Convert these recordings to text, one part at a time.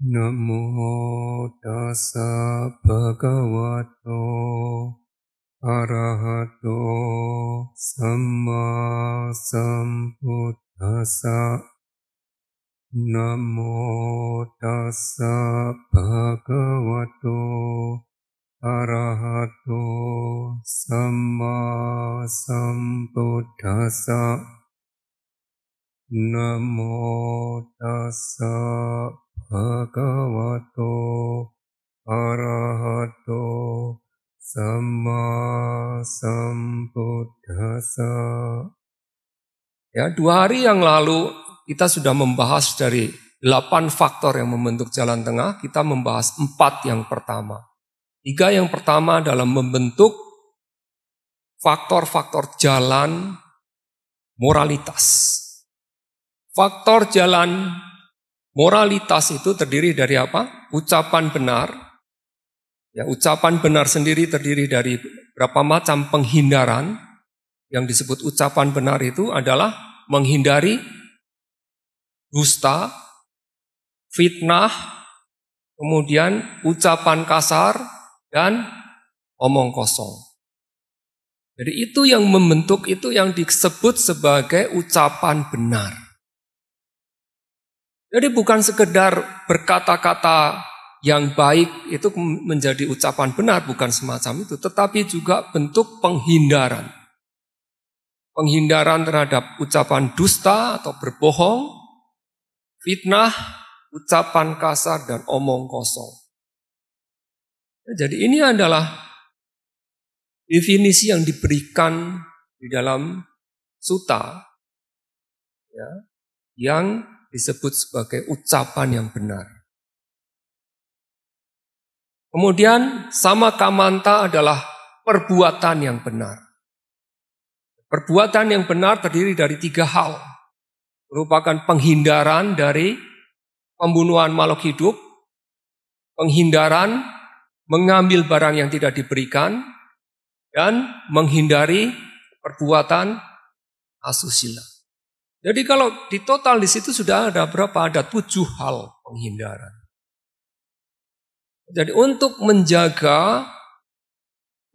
Namo tassa bhagavato arahato samma sambuddhassa. Namo tassa bhagavato arahato samma sambuddhassa. Namo tassa bhagavato arahato samma sambuddhassa. Ya, 2 hari yang lalu kita sudah membahas dari 8 faktor yang membentuk jalan tengah. Kita membahas 4 yang pertama. 3 yang pertama adalah membentuk faktor-faktor jalan moralitas. Faktor jalan moralitas itu terdiri dari apa? Ucapan benar. Ya, ucapan benar sendiri terdiri dari berapa macam penghindaran. Yang disebut ucapan benar itu adalah menghindari dusta, fitnah, kemudian ucapan kasar, dan omong kosong. Jadi itu yang membentuk, itu yang disebut sebagai ucapan benar. Jadi bukan sekedar berkata-kata yang baik itu menjadi ucapan benar, bukan semacam itu. Tetapi juga bentuk penghindaran. Penghindaran terhadap ucapan dusta atau berbohong, fitnah, ucapan kasar, dan omong kosong. Jadi ini adalah definisi yang diberikan di dalam sutta, ya, yang disebut sebagai ucapan yang benar. Kemudian sama kamanta adalah perbuatan yang benar. Perbuatan yang benar terdiri dari 3 hal. Merupakan penghindaran dari pembunuhan makhluk hidup, penghindaran mengambil barang yang tidak diberikan, dan menghindari perbuatan asusila. Jadi kalau di total di situ sudah ada berapa? Ada 7 hal penghindaran. Jadi untuk menjaga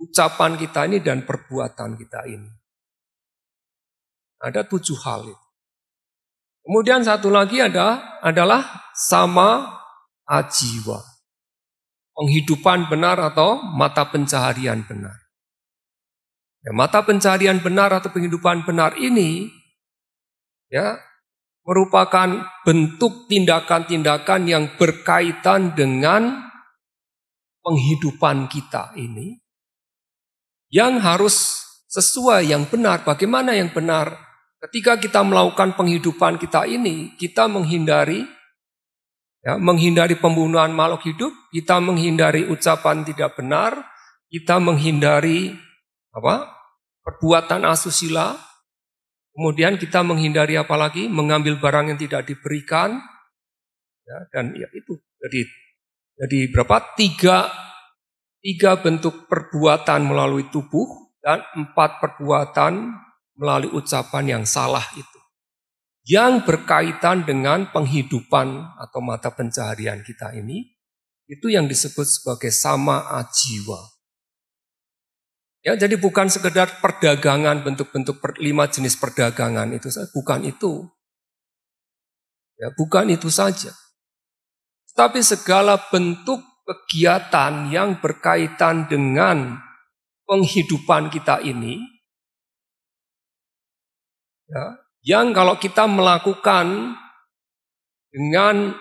ucapan kita ini dan perbuatan kita ini, ada 7 hal itu. Kemudian satu lagi adalah sama ajiwa. Penghidupan benar atau mata pencaharian benar. Ya, mata pencaharian benar atau penghidupan benar ini ya merupakan bentuk tindakan-tindakan yang berkaitan dengan penghidupan kita ini yang harus sesuai yang benar. Bagaimana yang benar? Ketika kita melakukan penghidupan kita ini, kita menghindari pembunuhan makhluk hidup, kita menghindari ucapan tidak benar, kita menghindari perbuatan asusila, kemudian kita menghindari apa lagi? Mengambil barang yang tidak diberikan, ya, dan ya itu. Jadi berapa? 3 bentuk perbuatan melalui tubuh dan 4 perbuatan melalui ucapan yang salah itu. Yang berkaitan dengan penghidupan atau mata pencaharian kita ini, itu yang disebut sebagai sama ajiwa. Ya, jadi bukan sekedar perdagangan, bentuk-bentuk 5 jenis perdagangan itu, bukan itu. Ya, bukan itu saja. Tapi segala bentuk kegiatan yang berkaitan dengan penghidupan kita ini, ya, yang kalau kita melakukan dengan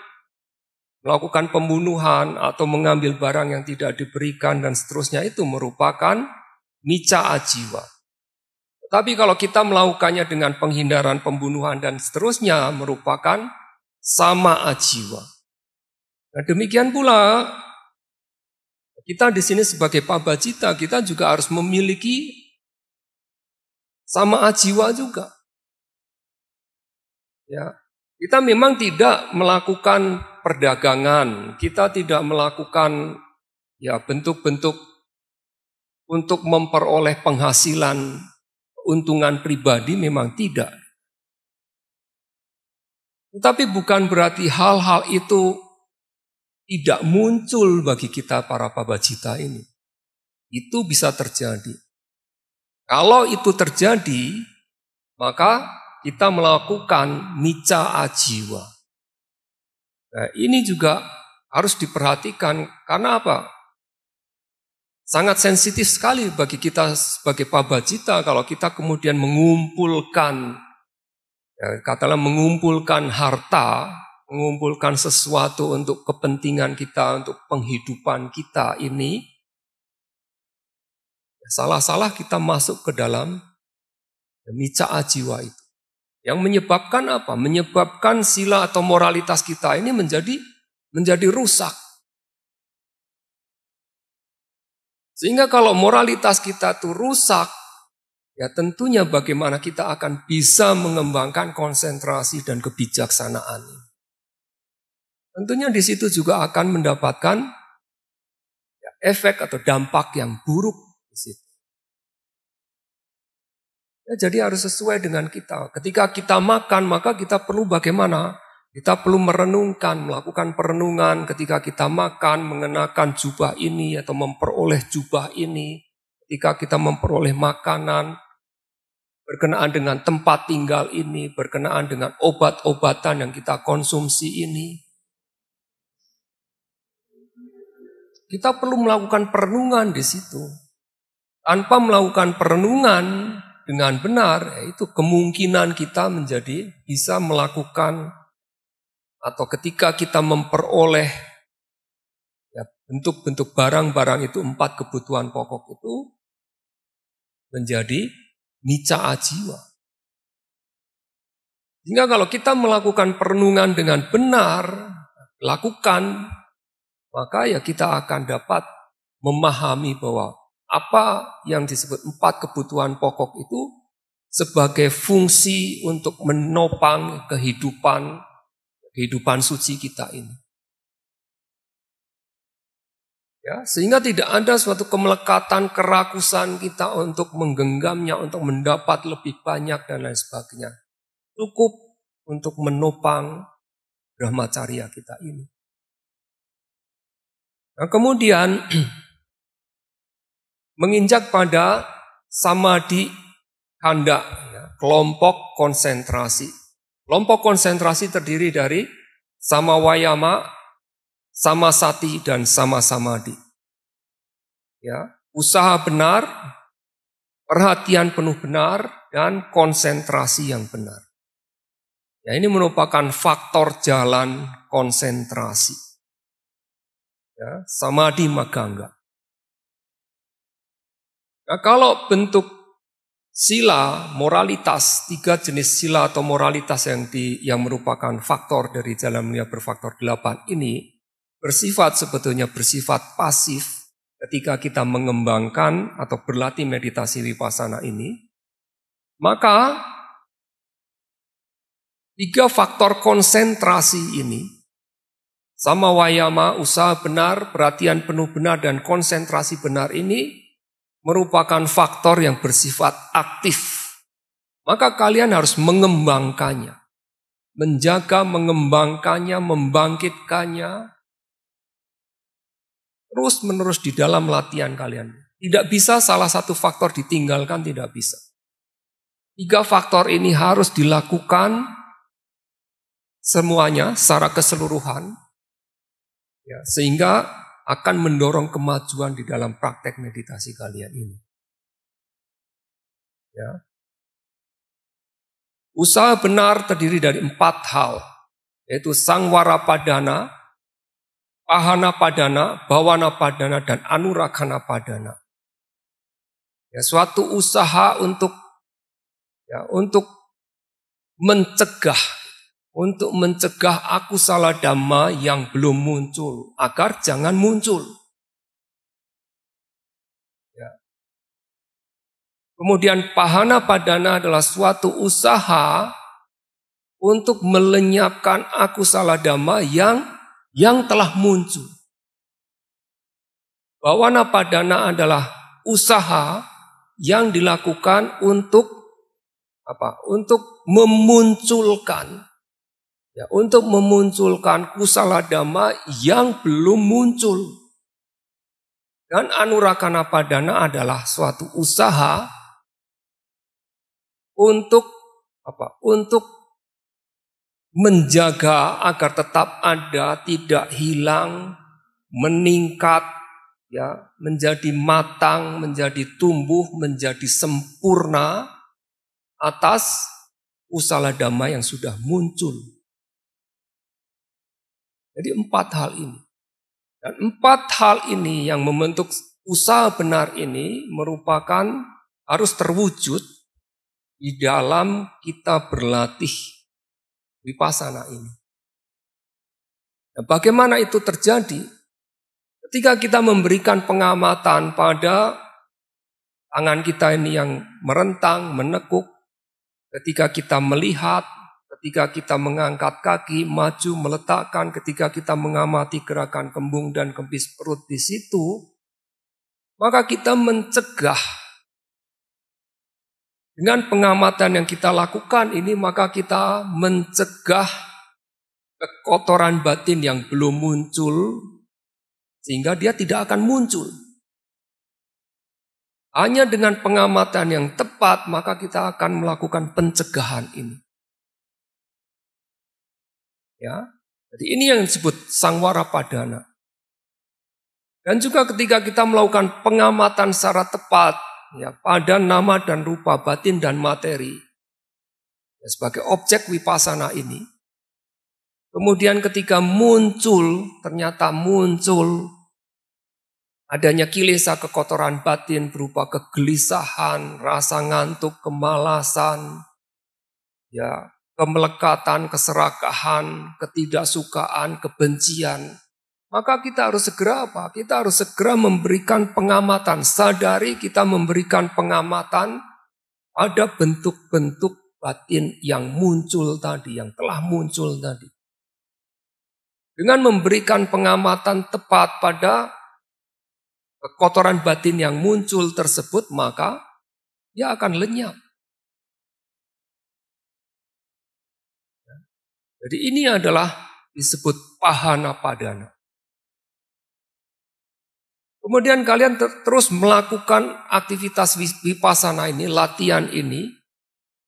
melakukan pembunuhan atau mengambil barang yang tidak diberikan dan seterusnya itu merupakan nica ajiwa. Tapi kalau kita melakukannya dengan penghindaran, pembunuhan dan seterusnya merupakan sama ajiwa. Nah, demikian pula kita di sini sebagai pabacita, kita juga harus memiliki sama ajiwa juga. Ya, kita memang tidak melakukan perdagangan, kita tidak melakukan ya bentuk-bentuk untuk memperoleh penghasilan, keuntungan pribadi, memang tidak. Tetapi bukan berarti hal-hal itu tidak muncul bagi kita para pabacita ini. Itu bisa terjadi. Kalau itu terjadi, maka kita melakukan nica ajiwa. Nah, ini juga harus diperhatikan karena apa? Sangat sensitif sekali bagi kita sebagai pabacita kalau kita kemudian mengumpulkan, katakanlah mengumpulkan harta, mengumpulkan sesuatu untuk kepentingan kita, untuk penghidupan kita ini, salah-salah kita masuk ke dalam nica ajiwa itu. Yang menyebabkan apa? Menyebabkan sila atau moralitas kita ini menjadi rusak. Sehingga kalau moralitas kita itu rusak, ya tentunya bagaimana kita akan bisa mengembangkan konsentrasi dan kebijaksanaan. Tentunya di situ juga akan mendapatkan efek atau dampak yang buruk di situ. Ya, jadi harus sesuai dengan kita. Ketika kita makan, maka kita perlu bagaimana? Kita perlu merenungkan, melakukan perenungan ketika kita makan, mengenakan jubah ini atau memperoleh jubah ini. Ketika kita memperoleh makanan, berkenaan dengan tempat tinggal ini, berkenaan dengan obat-obatan yang kita konsumsi ini. Kita perlu melakukan perenungan di situ. Tanpa melakukan perenungan dengan benar, yaitu kemungkinan kita bisa melakukan atau ketika kita memperoleh bentuk-bentuk barang-barang itu, 4 kebutuhan pokok itu menjadi nica ajiwa. Sehingga kalau kita melakukan perenungan dengan benar, lakukan, maka ya kita akan dapat memahami bahwa apa yang disebut 4 kebutuhan pokok itu sebagai fungsi untuk menopang kehidupan suci kita ini. Ya, sehingga tidak ada suatu kemelekatan, kerakusan kita untuk menggenggamnya, untuk mendapat lebih banyak dan lain sebagainya. Cukup untuk menopang brahmacarya kita ini. Nah, kemudian menginjak pada samadhi kanda, kelompok konsentrasi. Kelompok konsentrasi terdiri dari samawayama, samasati, dan samasamadhi. Ya, usaha benar, perhatian penuh benar, dan konsentrasi yang benar. Ya, ini merupakan faktor jalan konsentrasi. Ya, samadhi magangga. Nah, kalau bentuk sila, moralitas, 3 jenis sila atau moralitas yang merupakan faktor dari jalan mulia berfaktor 8 ini sebetulnya bersifat pasif ketika kita mengembangkan atau berlatih meditasi vipassana ini, maka 3 faktor konsentrasi ini, samawayama, usaha benar, perhatian penuh benar, dan konsentrasi benar ini merupakan faktor yang bersifat aktif. Maka kalian harus mengembangkannya. Menjaga, mengembangkannya, membangkitkannya. Terus-menerus di dalam latihan kalian. Tidak bisa salah satu faktor ditinggalkan, tidak bisa. 3 faktor ini harus dilakukan semuanya secara keseluruhan. Ya, sehingga akan mendorong kemajuan di dalam praktek meditasi kalian ini. Ya. Usaha benar terdiri dari 4 hal, yaitu sangwara padana, pahana padana, bawana padana, dan anurakana padana. Ya, suatu usaha untuk mencegah akusala dhamma yang belum muncul, agar jangan muncul. Ya. Kemudian pahana padana adalah suatu usaha untuk melenyapkan akusala dhamma yang telah muncul. Bawana padana adalah usaha yang dilakukan untuk memunculkan Ya, untuk memunculkan kusala dhamma yang belum muncul. Dan anurakana padana adalah suatu usaha untuk apa? Untuk menjaga agar tetap ada, tidak hilang, meningkat, ya, menjadi matang, menjadi tumbuh, menjadi sempurna atas kusala dhamma yang sudah muncul. Jadi 4 hal ini. Dan 4 hal ini yang membentuk usaha benar ini merupakan harus terwujud di dalam kita berlatih vipassana ini. Nah, bagaimana itu terjadi? Ketika kita memberikan pengamatan pada tangan kita ini yang merentang, menekuk, ketika kita melihat, ketika kita mengangkat kaki, maju, meletakkan, ketika kita mengamati gerakan kembung dan kempis perut di situ, maka kita mencegah. Dengan pengamatan yang kita lakukan ini, maka kita mencegah kekotoran batin yang belum muncul, sehingga dia tidak akan muncul. Hanya dengan pengamatan yang tepat, maka kita akan melakukan pencegahan ini. Ya, jadi ini yang disebut sangwara padana. Dan juga ketika kita melakukan pengamatan secara tepat, ya, pada nama dan rupa batin dan materi, ya, sebagai objek vipassana ini, kemudian ketika muncul, ternyata muncul adanya kilesa kekotoran batin berupa kegelisahan, rasa ngantuk, kemalasan, ya, kemelekatan, keserakahan, ketidaksukaan, kebencian. Maka kita harus segera apa? Kita harus segera memberikan pengamatan. Sadari kita memberikan pengamatan pada bentuk-bentuk batin yang muncul tadi, yang telah muncul tadi. Dengan memberikan pengamatan tepat pada kekotoran batin yang muncul tersebut, maka dia akan lenyap. Jadi ini adalah disebut pahana padana. Kemudian kalian terus melakukan aktivitas vipassana ini, latihan ini,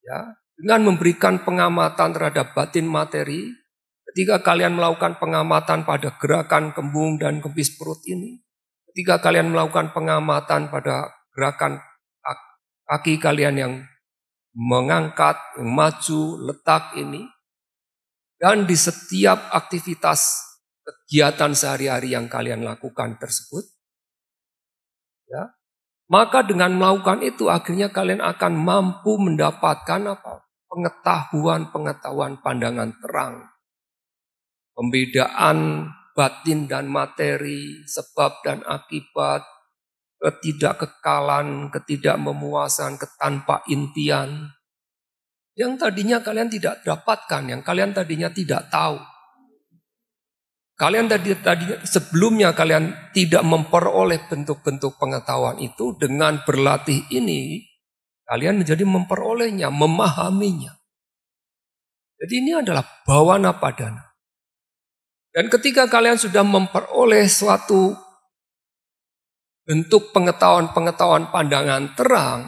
ya, dengan memberikan pengamatan terhadap batin materi. Ketika kalian melakukan pengamatan pada gerakan kembung dan kempis perut ini, ketika kalian melakukan pengamatan pada gerakan kaki kalian yang mengangkat, yang maju, letak ini, dan di setiap aktivitas kegiatan sehari-hari yang kalian lakukan tersebut, ya, maka dengan melakukan itu akhirnya kalian akan mampu mendapatkan apa? Pengetahuan pandangan terang. Pembedaan batin dan materi, sebab dan akibat, ketidakkekalan, ketidakmemuasan, ketanpa intian. Yang tadinya kalian tidak dapatkan, yang kalian tadinya tidak tahu. Kalian tadinya sebelumnya kalian tidak memperoleh bentuk-bentuk pengetahuan itu, dengan berlatih ini kalian menjadi memperolehnya, memahaminya. Jadi ini adalah bhawana padana. Dan ketika kalian sudah memperoleh suatu bentuk pengetahuan pandangan terang,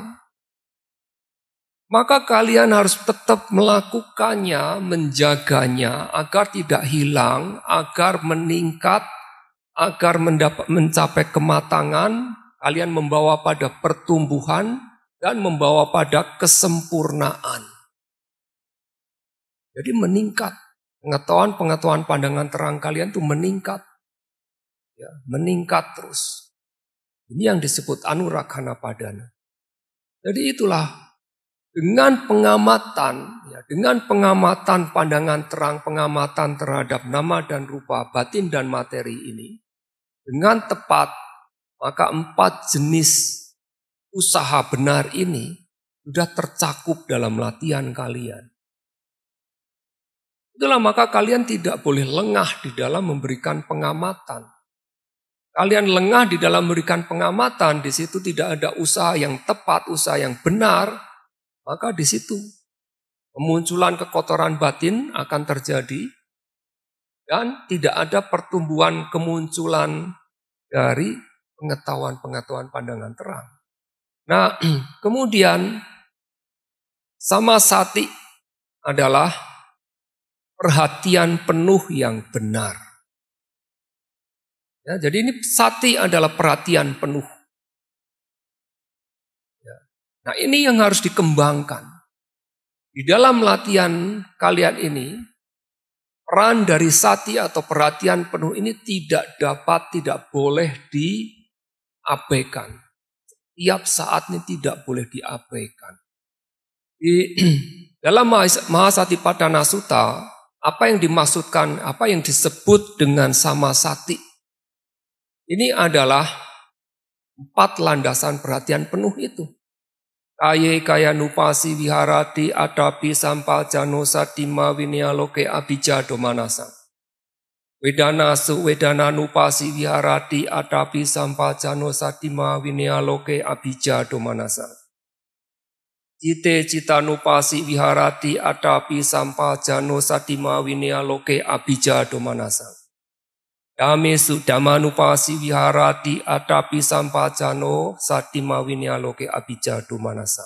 maka kalian harus tetap melakukannya, menjaganya agar tidak hilang, agar meningkat, agar mencapai kematangan. Kalian membawa pada pertumbuhan dan membawa pada kesempurnaan. Jadi meningkat. Pengetahuan pandangan terang kalian itu meningkat. Ya, meningkat terus. Ini yang disebut anurakana padana. Jadi itulah dengan pengamatan, ya, dengan pengamatan pandangan terang, pengamatan terhadap nama dan rupa batin dan materi ini, dengan tepat, maka 4 jenis usaha benar ini sudah tercakup dalam latihan kalian. Itulah maka kalian tidak boleh lengah di dalam memberikan pengamatan. Kalian lengah di dalam memberikan pengamatan, di situ tidak ada usaha yang tepat, usaha yang benar, maka di situ Kemunculan kekotoran batin akan terjadi dan tidak ada pertumbuhan kemunculan dari pengetahuan-pengetahuan pandangan terang. Nah, kemudian samasati adalah perhatian penuh yang benar. Ya, jadi ini sati adalah perhatian penuh. Ya. Nah, ini yang harus dikembangkan. Di dalam latihan kalian ini, peran dari sati atau perhatian penuh ini tidak boleh diabaikan. Tiap saat ini tidak boleh diabaikan. Di dalam Mahasatipadana Sutta, apa yang dimaksudkan, apa yang disebut dengan samasati, ini adalah 4 landasan perhatian penuh itu. Kaya nupasi viharati adapi sampajano satima vinyaloke abijado manasa. Wedana nupasi viharati adapi sampajano satima vinyaloke abijado manasa. Cita nupasi viharati adapi sampajano satima vinyaloke abijado manasa. Damesu damanupasi viharati adapi sampajano satima vinyaloke abijado manasa.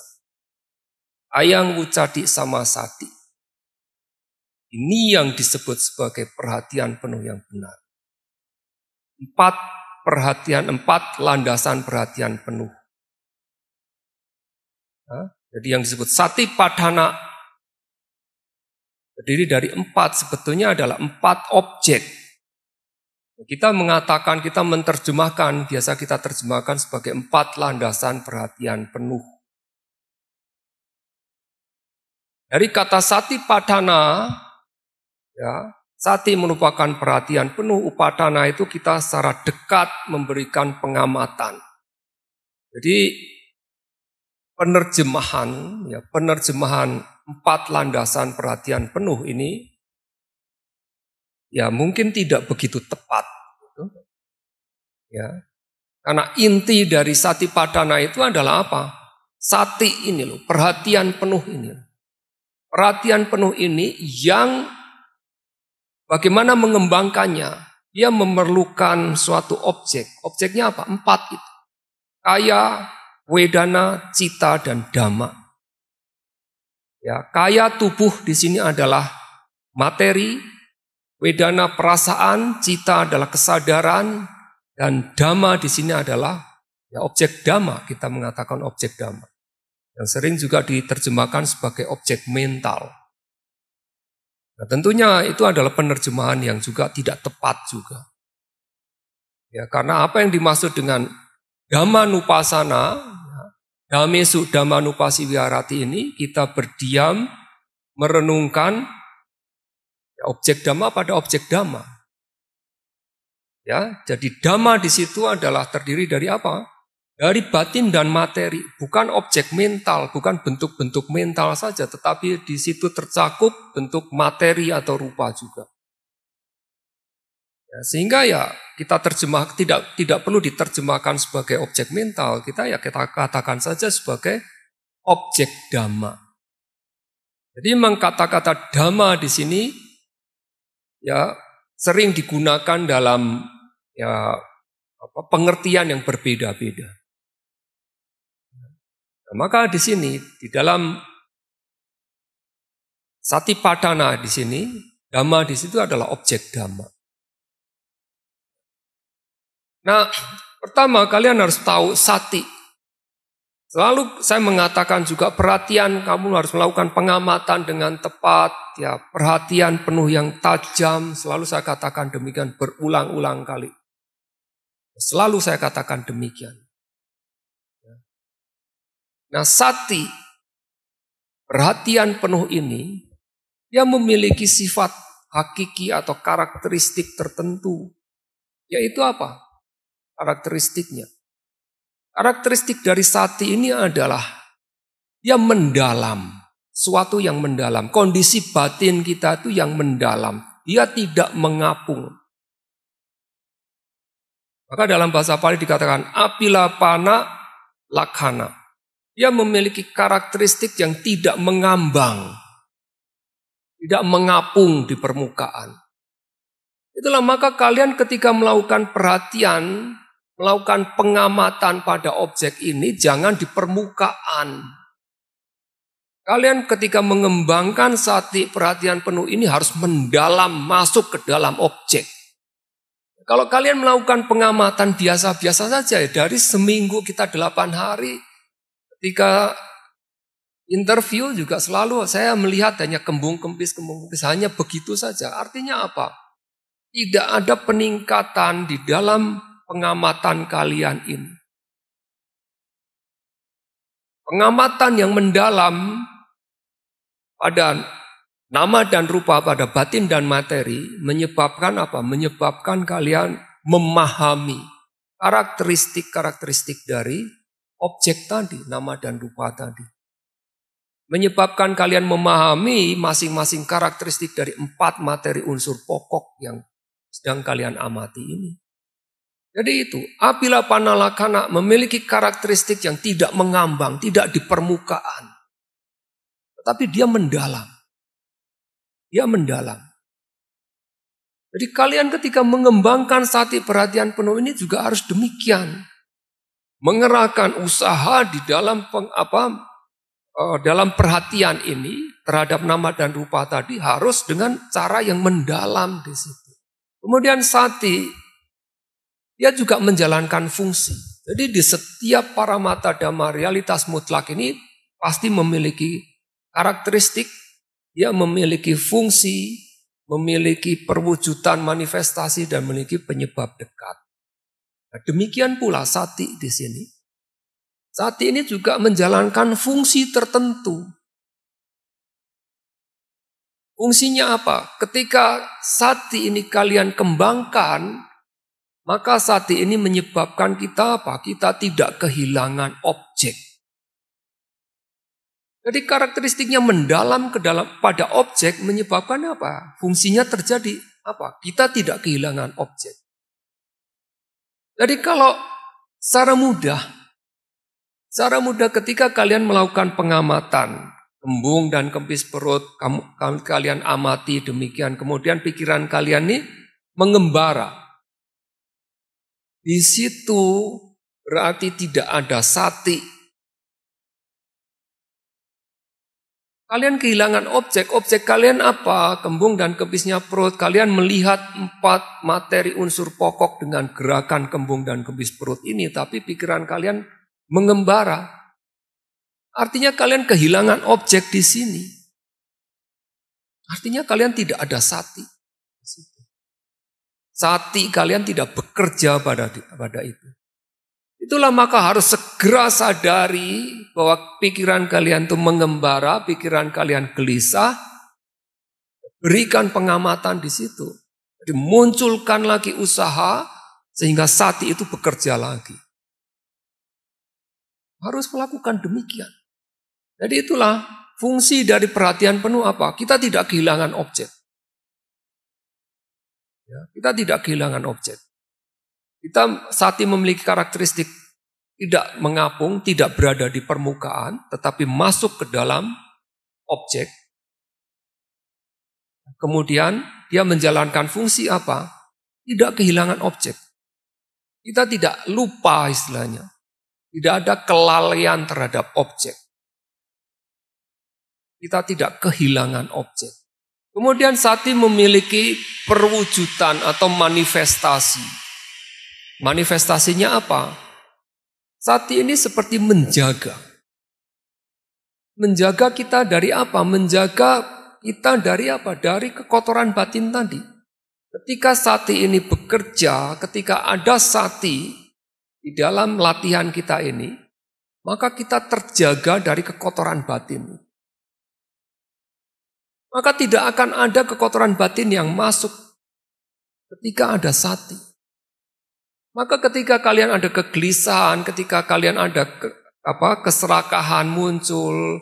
Ayang wucadi samasati. Ini yang disebut sebagai perhatian penuh yang benar. 4 landasan perhatian penuh. Jadi yang disebut Satipadhana terdiri dari 4, sebetulnya adalah 4 objek. Kita menerjemahkan, biasa kita terjemahkan sebagai 4 landasan perhatian penuh. Dari kata Satipadhana, ya, sati merupakan perhatian penuh, upadana itu kita secara dekat memberikan pengamatan. Jadi penerjemahan 4 landasan perhatian penuh ini ya mungkin tidak begitu tepat. Gitu. Ya. Karena inti dari Satipadhana itu adalah apa? Sati ini loh, perhatian penuh ini. Perhatian penuh ini yang bagaimana mengembangkannya? Dia memerlukan suatu objek. Objeknya apa? 4 itu. Kaya, wedana, cita, dan dhamma. Ya, kaya tubuh di sini adalah materi, wedana perasaan, cita adalah kesadaran, dan dhamma di sini adalah ya objek dhamma. Kita mengatakan objek dhamma. Yang sering juga diterjemahkan sebagai objek mental. Nah, tentunya itu adalah penerjemahan yang juga tidak tepat juga. Ya, karena apa yang dimaksud dengan dhammanupasana, dhamesu dhammanupasi viharati ini, kita berdiam, merenungkan objek dhamma pada objek dhamma. Ya, jadi dhamma di situ adalah terdiri dari apa? Dari batin dan materi, bukan objek mental, bukan bentuk-bentuk mental saja, tetapi di situ tercakup bentuk materi atau rupa juga. Ya, sehingga ya kita tidak perlu diterjemahkan sebagai objek mental, kita katakan saja sebagai objek dhamma. Jadi memang kata-kata dhamma di sini ya sering digunakan dalam ya pengertian yang berbeda-beda. Nah, maka di sini di dalam Satipadhana di sini, dhamma di situ adalah objek dhamma. Nah, pertama kalian harus tahu sati. Selalu saya mengatakan juga perhatian, kamu harus melakukan pengamatan dengan tepat, ya perhatian penuh yang tajam, selalu saya katakan demikian berulang-ulang kali. Selalu saya katakan demikian. Nah, sati, perhatian penuh ini, dia memiliki sifat hakiki atau karakteristik tertentu. Yaitu apa? Karakteristiknya. Karakteristik dari sati ini adalah dia mendalam, suatu yang mendalam. Kondisi batin kita itu yang mendalam. Dia tidak mengapung. Maka dalam bahasa Pali dikatakan apilapana lakhana. Dia memiliki karakteristik yang tidak mengambang. tidak mengapung di permukaan. Itulah maka kalian ketika melakukan perhatian, melakukan pengamatan pada objek ini jangan di permukaan. Kalian ketika mengembangkan sati perhatian penuh ini harus mendalam masuk ke dalam objek. Kalau kalian melakukan pengamatan biasa-biasa saja ya, dari seminggu kita 8 hari, ketika interview juga selalu saya melihat hanya kembung-kempis, hanya begitu saja. Artinya apa? Tidak ada peningkatan di dalam pengamatan kalian ini. Pengamatan yang mendalam pada nama dan rupa, pada batin dan materi menyebabkan apa? Menyebabkan kalian memahami karakteristik-karakteristik dari objek tadi, nama dan rupa tadi. Menyebabkan kalian memahami masing-masing karakteristik dari 4 materi unsur pokok yang sedang kalian amati ini. Jadi itu, apabila panalakana memiliki karakteristik yang tidak mengambang, tidak di permukaan, tetapi dia mendalam. Dia mendalam. Jadi kalian ketika mengembangkan sati perhatian penuh ini juga harus demikian. Mengerahkan usaha di dalam dalam perhatian ini terhadap nama dan rupa tadi harus dengan cara yang mendalam di situ. Kemudian sati, dia juga menjalankan fungsi. Jadi di setiap paramata dhamma realitas mutlak ini pasti memiliki karakteristik, dia memiliki fungsi, memiliki perwujudan manifestasi dan memiliki penyebab dekat. Nah, demikian pula sati di sini. Sati ini juga menjalankan fungsi tertentu. Fungsinya apa? Ketika sati ini kalian kembangkan, maka sati ini menyebabkan kita apa? Kita tidak kehilangan objek. Jadi karakteristiknya mendalam ke dalam pada objek menyebabkan apa? Fungsinya terjadi apa? Kita tidak kehilangan objek. Jadi kalau secara mudah ketika kalian melakukan pengamatan kembung dan kempis perut, kalian amati demikian, kemudian pikiran kalian ini mengembara. Di situ berarti tidak ada sati. Kalian kehilangan objek kalian apa? Kembung dan kempisnya perut. Kalian melihat 4 materi unsur pokok dengan gerakan kembung dan kempis perut ini, tapi pikiran kalian mengembara. Artinya kalian kehilangan objek di sini. Artinya kalian tidak ada sati. Sati kalian tidak bekerja pada itu. Itulah maka harus segera sadari bahwa pikiran kalian itu mengembara, pikiran kalian gelisah. Berikan pengamatan di situ. Jadi munculkan lagi usaha sehingga sati itu bekerja lagi. Harus melakukan demikian. Jadi itulah fungsi dari perhatian penuh apa? Kita tidak kehilangan objek. Ya, kita tidak kehilangan objek. Sati memiliki karakteristik tidak mengapung, tidak berada di permukaan, tetapi masuk ke dalam objek. Kemudian dia menjalankan fungsi apa? Tidak kehilangan objek. Kita tidak lupa istilahnya. Tidak ada kelalaian terhadap objek. Kita tidak kehilangan objek. Kemudian sati memiliki perwujudan atau manifestasi. Manifestasinya apa? Sati ini seperti menjaga. Menjaga kita dari apa? Menjaga kita dari apa? Dari kekotoran batin tadi. Ketika sati ini bekerja, ketika ada sati di dalam latihan kita ini, maka kita terjaga dari kekotoran batin. Maka tidak akan ada kekotoran batin yang masuk ketika ada sati. Maka ketika kalian ada kegelisahan, ketika kalian ada keserakahan muncul,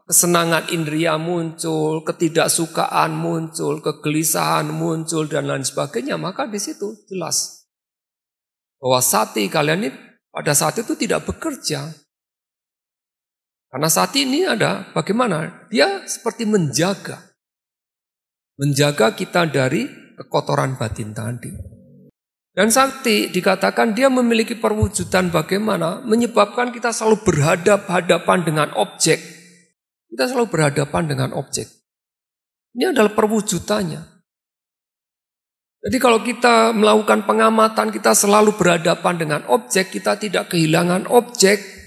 kesenangan indria muncul, ketidaksukaan muncul, kegelisahan muncul dan lain sebagainya, maka di situ jelas bahwa sati kalian ini pada saat itu tidak bekerja. Karena sati ini ada bagaimana? Dia seperti menjaga kita dari kekotoran batin tadi. Dan sakti dikatakan dia memiliki perwujudan bagaimana? Menyebabkan kita selalu berhadapan dengan objek. Kita selalu berhadapan dengan objek. Ini adalah perwujudannya. Jadi kalau kita melakukan pengamatan, kita selalu berhadapan dengan objek, kita tidak kehilangan objek.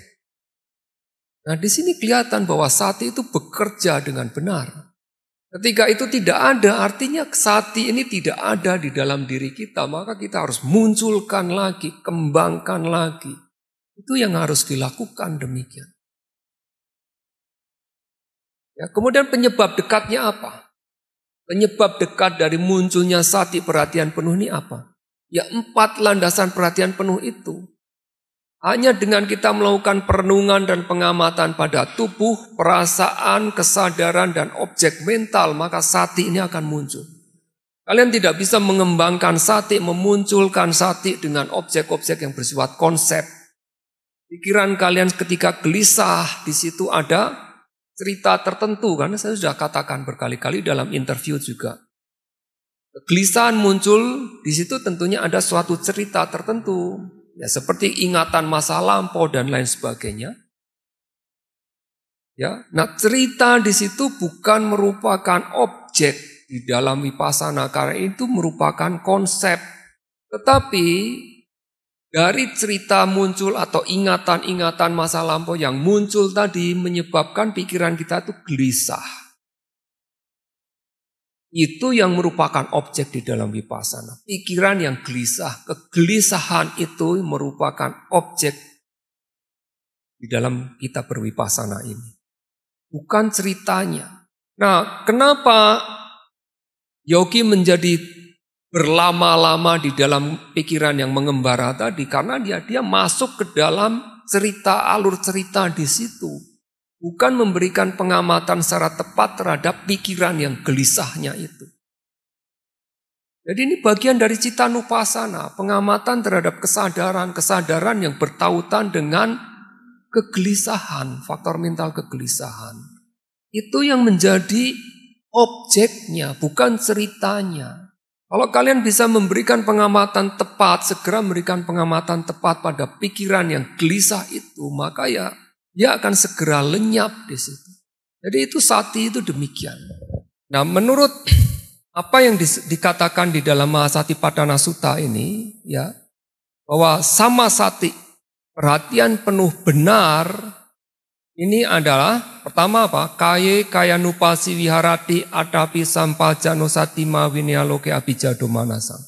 Nah, di sini kelihatan bahwa sati itu bekerja dengan benar. Ketika itu tidak ada, artinya sati ini tidak ada di dalam diri kita, maka kita harus munculkan lagi, kembangkan lagi. Itu yang harus dilakukan demikian. Ya, kemudian penyebab dekatnya apa? Penyebab dekat dari munculnya sati perhatian penuh ini apa? Ya 4 landasan perhatian penuh itu. Hanya dengan kita melakukan perenungan dan pengamatan pada tubuh, perasaan, kesadaran, dan objek mental, maka sati ini akan muncul. Kalian tidak bisa mengembangkan sati, memunculkan sati dengan objek-objek yang bersifat konsep. Pikiran kalian ketika gelisah, di situ ada cerita tertentu, karena saya sudah katakan berkali-kali dalam interview juga. Kegelisahan muncul, di situ tentunya ada suatu cerita tertentu. Ya, seperti ingatan masa lampau dan lain sebagainya. Ya, nah cerita di situ bukan merupakan objek di dalam vipassana, karena itu merupakan konsep. Tetapi dari cerita muncul atau ingatan-ingatan masa lampau yang muncul tadi menyebabkan pikiran kita itu gelisah. Itu yang merupakan objek di dalam vipassana. Pikiran yang gelisah, kegelisahan itu merupakan objek di dalam kita bervipassana ini. Bukan ceritanya. Nah, kenapa yogi menjadi berlama-lama di dalam pikiran yang mengembara tadi? Karena dia masuk ke dalam cerita, alur cerita di situ. Bukan memberikan pengamatan secara tepat terhadap pikiran yang gelisahnya itu. Jadi ini bagian dari cittanupassana, pengamatan terhadap kesadaran yang bertautan dengan kegelisahan, faktor mental kegelisahan. Itu yang menjadi objeknya, bukan ceritanya. Kalau kalian bisa memberikan pengamatan tepat, segera memberikan pengamatan tepat pada pikiran yang gelisah itu, maka ya dia akan segera lenyap di situ. Jadi itu sati itu demikian. Nah, menurut apa yang dikatakan di dalam Mahasatipatthana Sutta ini, ya, bahwa sama sati, perhatian penuh benar, ini adalah pertama apa? Kayanupasi viharati atapi sampajano satima vinyaloke abijado manasam.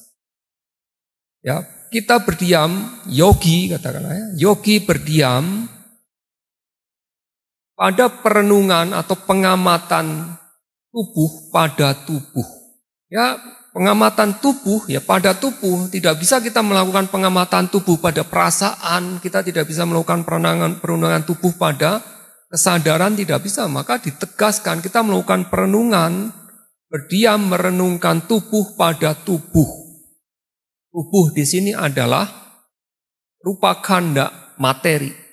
Ya, kita berdiam, yogi katakanlah ya, yogi berdiam pada perenungan atau pengamatan tubuh pada tubuh. Ya, pengamatan tubuh ya pada tubuh. Tidak bisa kita melakukan pengamatan tubuh pada perasaan. Kita tidak bisa melakukan perenungan tubuh pada kesadaran, tidak bisa. Maka ditegaskan kita melakukan perenungan, berdiam merenungkan tubuh pada tubuh. Tubuh di sini adalah rupa khandha materi.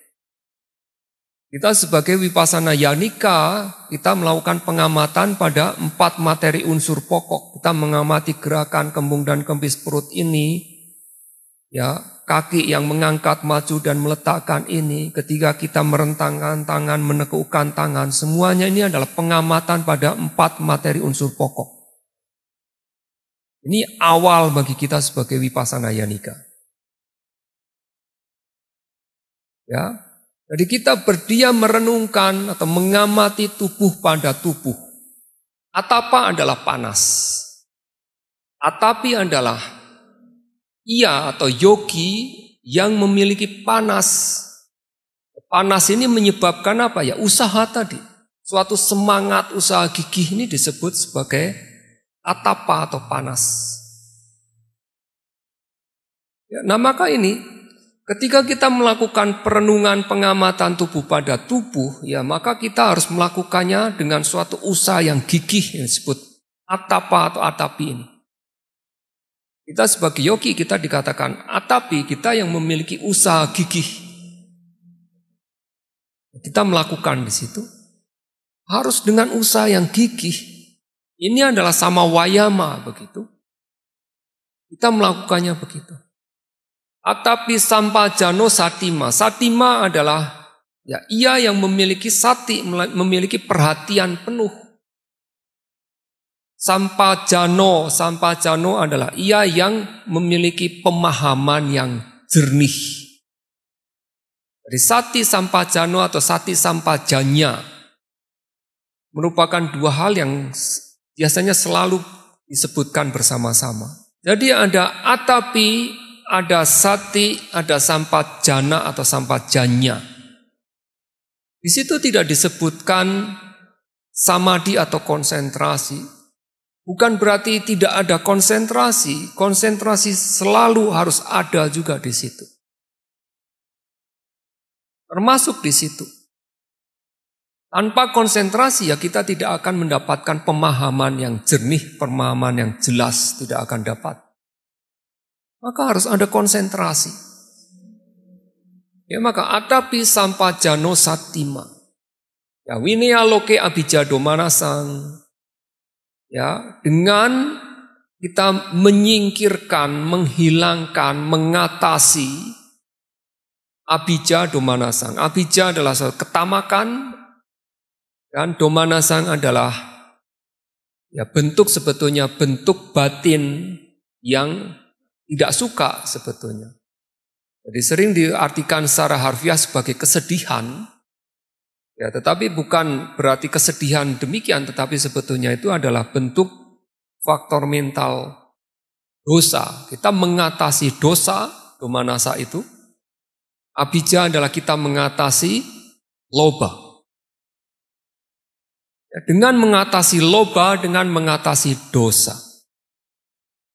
Kita sebagai vipassana yanika, kita melakukan pengamatan pada 4 materi unsur pokok. Kita mengamati gerakan kembung dan kempis perut ini, ya, kaki yang mengangkat, maju dan meletakkan ini. Ketika kita merentangkan tangan, menekukkan tangan, semuanya ini adalah pengamatan pada 4 materi unsur pokok. Ini awal bagi kita sebagai vipassana yanika. Ya. Jadi kita berdiam merenungkan atau mengamati tubuh pada tubuh. Atapa adalah panas. Atapi adalah ia atau yogi yang memiliki panas. Panas ini menyebabkan apa ya? Usaha tadi. Suatu semangat usaha gigih ini disebut sebagai atapa atau panas. Ya, nah maka ini ketika kita melakukan perenungan pengamatan tubuh pada tubuh, ya maka kita harus melakukannya dengan suatu usaha yang gigih yang disebut atapa atau atapi ini. Kita sebagai yogi kita dikatakan atapi, kita yang memiliki usaha gigih. Kita melakukan di situ harus dengan usaha yang gigih. Ini adalah sama wayama begitu. Kita melakukannya begitu. Atapi sampajano satima. Satima adalah ya ia yang memiliki sati, memiliki perhatian penuh. Sampajano adalah ia yang memiliki pemahaman yang jernih. Jadi sati sampajano atau sati sampajanya merupakan dua hal yang biasanya selalu disebutkan bersama-sama. Jadi ada atapi, ada sati, ada sampajana atau sampajanya. Di situ tidak disebutkan samadhi atau konsentrasi. Bukan berarti tidak ada konsentrasi. Konsentrasi selalu harus ada juga di situ. Termasuk di situ. Tanpa konsentrasi ya kita tidak akan mendapatkan pemahaman yang jernih, pemahaman yang jelas tidak akan dapat. Maka harus ada konsentrasi. Ya maka atapi sampajano satima. Ya winaya loke abijado manasang. Ya dengan kita menyingkirkan, menghilangkan, mengatasi abija domanasang. Abija adalah ketamakan dan domanasang adalah ya bentuk sebetulnya bentuk batin yang tidak suka sebetulnya. Jadi sering diartikan secara harfiah sebagai kesedihan. Ya, tetapi bukan berarti kesedihan demikian, tetapi sebetulnya itu adalah bentuk faktor mental dosa. Kita mengatasi dosa, domanasa itu. Abija adalah kita mengatasi loba. Dengan mengatasi loba, dengan mengatasi dosa.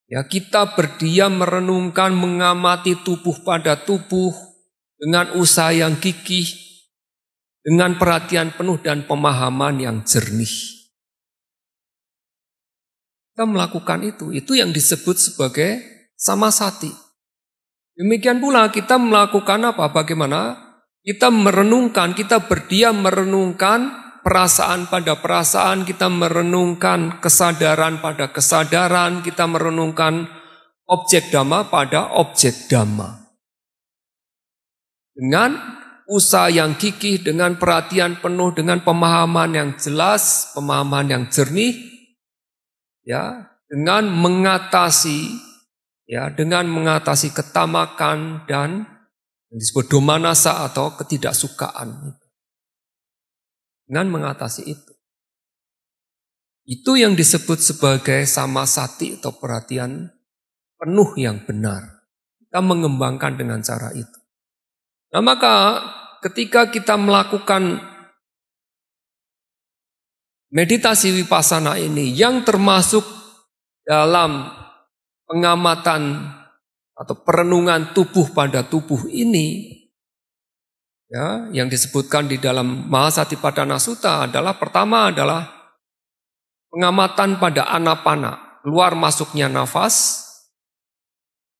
Ya, kita berdiam, merenungkan, mengamati tubuh pada tubuh dengan usaha yang gigih, dengan perhatian penuh dan pemahaman yang jernih. Kita melakukan itu yang disebut sebagai samasati. Demikian pula kita melakukan apa? Bagaimana? Kita merenungkan, kita berdiam merenungkan perasaan pada perasaan, kita merenungkan kesadaran pada kesadaran, kita merenungkan objek dhamma pada objek dhamma. Dengan usaha yang gigih, dengan perhatian penuh, dengan pemahaman yang jelas, pemahaman yang jernih, ya, dengan mengatasi ketamakan dan yang disebut domanasa atau ketidaksukaan. Dengan mengatasi itu. Itu yang disebut sebagai samasati atau perhatian penuh yang benar. Kita mengembangkan dengan cara itu. Nah maka ketika kita melakukan meditasi vipassana ini yang termasuk dalam pengamatan atau perenungan tubuh pada tubuh ini, ya, yang disebutkan di dalam Mahasatipadana Sutta adalah pertama adalah pengamatan pada anapana, keluar masuknya nafas.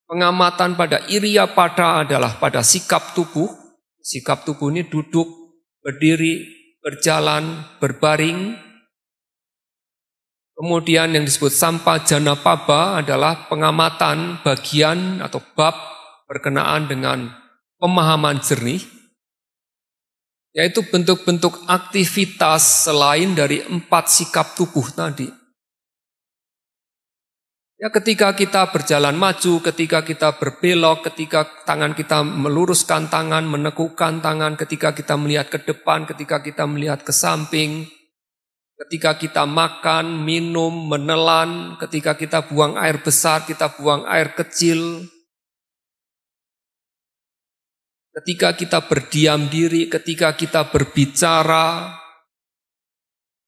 Pengamatan pada iriyapada adalah pada sikap tubuh. Sikap tubuh ini duduk, berdiri, berjalan, berbaring. Kemudian yang disebut sampajanapaba adalah pengamatan bagian atau bab berkenaan dengan pemahaman jernih. Yaitu bentuk-bentuk aktivitas selain dari 4 sikap tubuh tadi. Ya ketika kita berjalan maju, ketika kita berbelok, ketika tangan kita meluruskan tangan, menekukkan tangan, ketika kita melihat ke depan, ketika kita melihat ke samping, ketika kita makan, minum, menelan, ketika kita buang air besar, kita buang air kecil, ketika kita berdiam diri, ketika kita berbicara,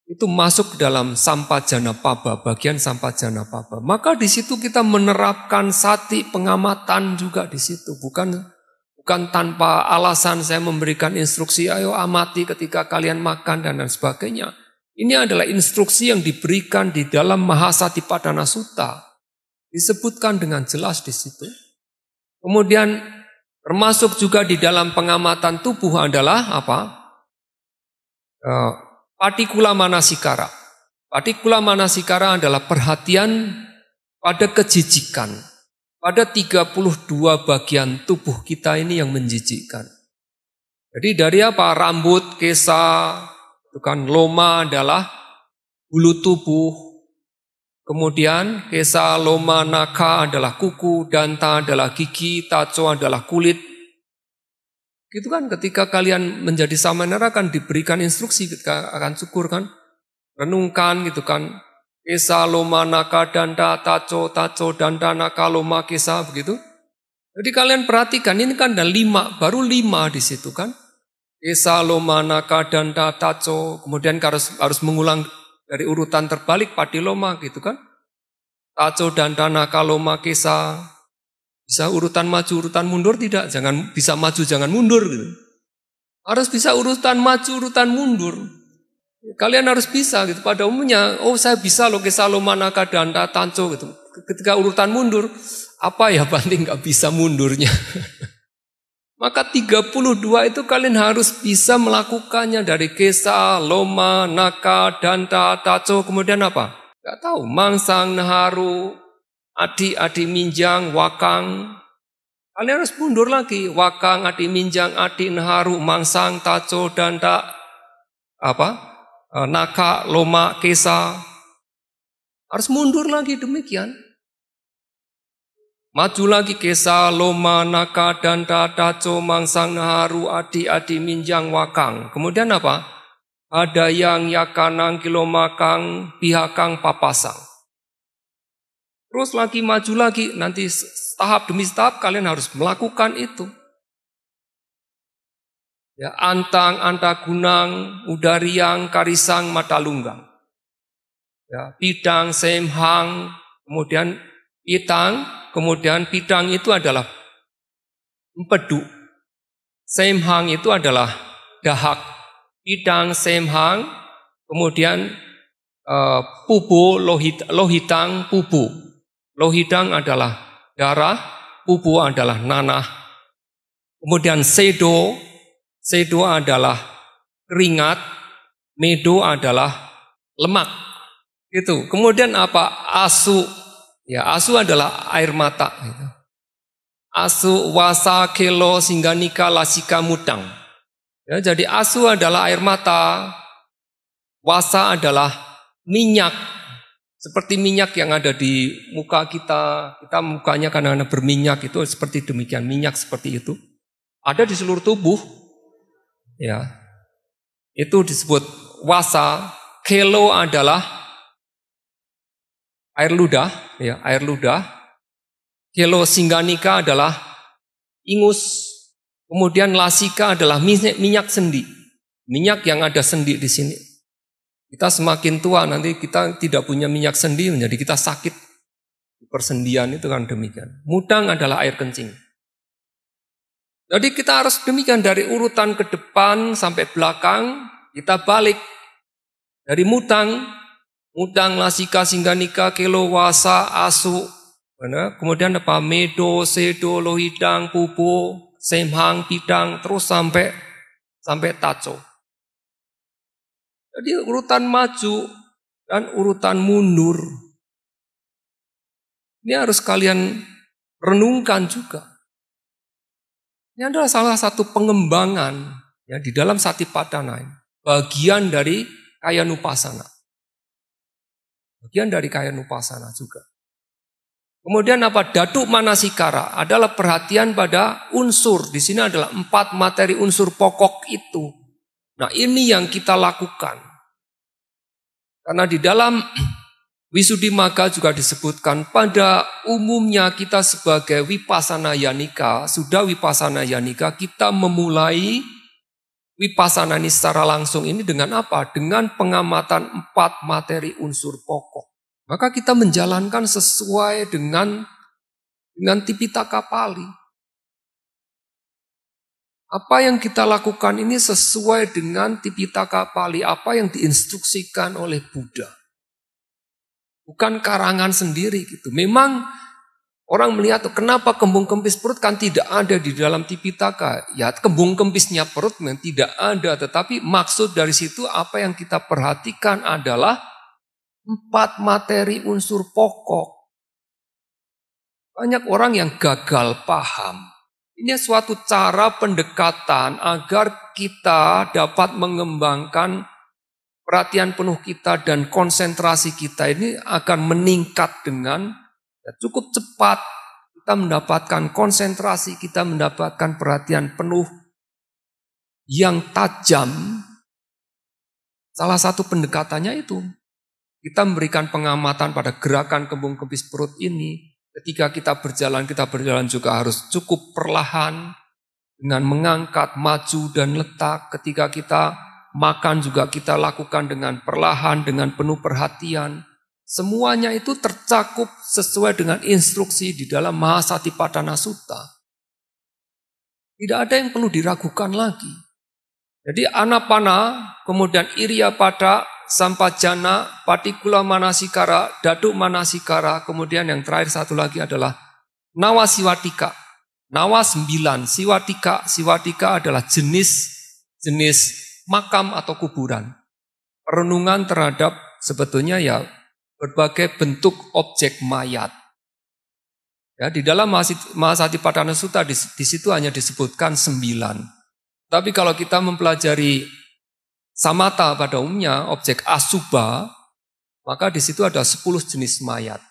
itu masuk dalam sampajanapaba, bagian sampajanapaba. Maka di situ kita menerapkan sati pengamatan juga di situ, bukan tanpa alasan saya memberikan instruksi, ayo amati ketika kalian makan dan lain sebagainya. Ini adalah instruksi yang diberikan di dalam Mahasatipadana Sutta. Disebutkan dengan jelas di situ. Kemudian termasuk juga di dalam pengamatan tubuh adalah apa? Patikula manasikara. Patikula manasikara adalah perhatian pada kejijikan. Pada 32 bagian tubuh kita ini yang menjijikkan. Jadi dari apa? Rambut, kesa, itu kan loma adalah bulu tubuh. Kemudian kesa, loma, naka adalah kuku, danta adalah gigi, taco adalah kulit. Gitu kan ketika kalian menjadi samanera akan diberikan instruksi ketika akan syukur kan. Renungkan gitu kan. Kesa, loma, naka, danta, taco, danta, naka, loma, kesa begitu. Jadi kalian perhatikan ini kan ada 5, baru 5 di situ kan. Kesa, loma, naka, danta, taco, kemudian harus mengulang dari urutan terbalik padiloma gitu kan. Taco, danta, naka, loma, kesa. Bisa urutan maju, urutan mundur tidak? Jangan bisa maju, jangan mundur gitu. Harus bisa urutan maju, urutan mundur. Kalian harus bisa gitu. Pada umumnya, saya bisa loh kesa, loma, naka, danta, taco gitu. Ketika urutan mundur, apa ya penting nggak bisa mundurnya. Maka 32 itu kalian harus bisa melakukannya dari kesa, loma, naka, danta, taco, kemudian apa? Gak tahu, mangsang, naharu, adi, minjang, wakang. Kalian harus mundur lagi, wakang, adi, minjang, adi, naharu, mangsang, taco, danta, naka, loma, kesa. Harus mundur lagi demikian. Maju lagi kesa, loma, naka, danta, taco, mangsang, naharu, adi, minjang, wakang. Kemudian apa? Ada yang yakanang, kilomakang, pihakang, papasang. Terus lagi maju lagi, nanti tahap demi tahap kalian harus melakukan itu. Ya, antang, antagunang, udariang, karisang, matalunggang. Ya, pidang, semhang, kemudian itang, kemudian pidang itu adalah empedu. Semhang itu adalah dahak. Pidang, semhang, kemudian pupu, lohitang, pupu. Lohitang adalah darah, pupu adalah nanah. Kemudian sedo adalah keringat, medo adalah lemak. Gitu. Kemudian apa? Asu. Ya, asu adalah air mata. Gitu. Asu, wasa, kelo, singganika, lasika, mutang. Ya, jadi asu adalah air mata, wasa adalah minyak. Seperti minyak yang ada di muka kita mukanya kadang-kadang berminyak, itu seperti demikian, minyak seperti itu. Ada di seluruh tubuh. Ya. Itu disebut wasa. Kelo adalah air ludah, ya, air ludah. Kelo singganika adalah ingus. Kemudian lasika adalah minyak sendi. Minyak yang ada sendi di sini. Kita semakin tua nanti kita tidak punya minyak sendi, menjadi kita sakit. Persendian itu kan demikian. Mutang adalah air kencing. Jadi kita harus demikian dari urutan ke depan sampai belakang, kita balik. Dari mutang, lasika, singganika, kelo, wasa, asu. Kemudian apa? Medo, sedo, lohidang, pupu, semhang, pidang, terus sampai taco. Jadi urutan maju dan urutan mundur. Ini harus kalian renungkan juga. Ini adalah salah satu pengembangan ya di dalam Satipatthana. Bagian dari Kayanupasana. Bagian dari Kayanupasana juga. Kemudian apa? Datuk manasikara adalah perhatian pada unsur. Di sini adalah 4 materi unsur pokok itu. Nah, ini yang kita lakukan. Karena di dalam Visuddhimagga juga disebutkan pada umumnya kita sebagai Vipassana Yanika, sudah Vipassana Yanika, kita memulai Vipassana ini secara langsung ini dengan apa? Dengan pengamatan 4 materi unsur pokok. Maka kita menjalankan sesuai dengan Tipitaka Pali. Apa yang kita lakukan ini sesuai dengan Tipitaka Pali, apa yang diinstruksikan oleh Buddha. Bukan karangan sendiri gitu. Memang Orang melihat kenapa kembung kempis perut kan tidak ada di dalam Tipitaka. Ya kembung kempisnya perut memang tidak ada. Tetapi maksud dari situ apa yang kita perhatikan adalah 4 materi unsur pokok. Banyak orang yang gagal paham. Ini suatu cara pendekatan agar kita dapat mengembangkan perhatian penuh kita dan konsentrasi kita ini akan meningkat dengan cukup cepat. Kita mendapatkan konsentrasi, kita mendapatkan perhatian penuh yang tajam. Salah satu pendekatannya itu, kita memberikan pengamatan pada gerakan kembung kempis perut ini. Ketika kita berjalan juga harus cukup perlahan, dengan mengangkat, maju dan letak. Ketika kita makan juga kita lakukan dengan perlahan, dengan penuh perhatian. Semuanya itu tercakup sesuai dengan instruksi di dalam Mahasatipatthana Sutta. Tidak ada yang perlu diragukan lagi. Jadi Anapana, kemudian Iriyapada, Sampajana, Patikula Manasikara, Dadu Manasikara, kemudian yang terakhir satu lagi adalah Nawa Siwatika. Nawa 9, Siwatika adalah jenis makam atau kuburan. Perenungan terhadap sebetulnya ya berbagai bentuk objek mayat. Ya, di dalam Mahasatipatthana Sutta di situ hanya disebutkan 9. Tapi kalau kita mempelajari samatha pada umumnya, objek asubha, maka di situ ada 10 jenis mayat.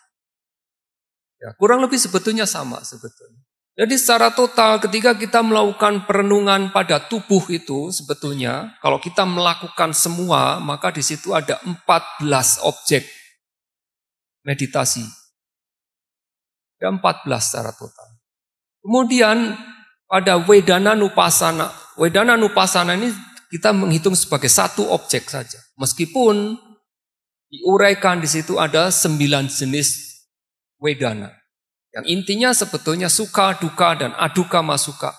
Ya, kurang lebih sebetulnya sama sebetulnya. Jadi secara total ketika kita melakukan perenungan pada tubuh itu sebetulnya, kalau kita melakukan semua, maka di situ ada 14 objek meditasi. Ada 14 secara total. Kemudian pada Wedana Nupassana ini kita menghitung sebagai satu objek saja. Meskipun diuraikan di situ ada 9 jenis Wedana. Yang intinya sebetulnya suka, duka, dan aduka masuka.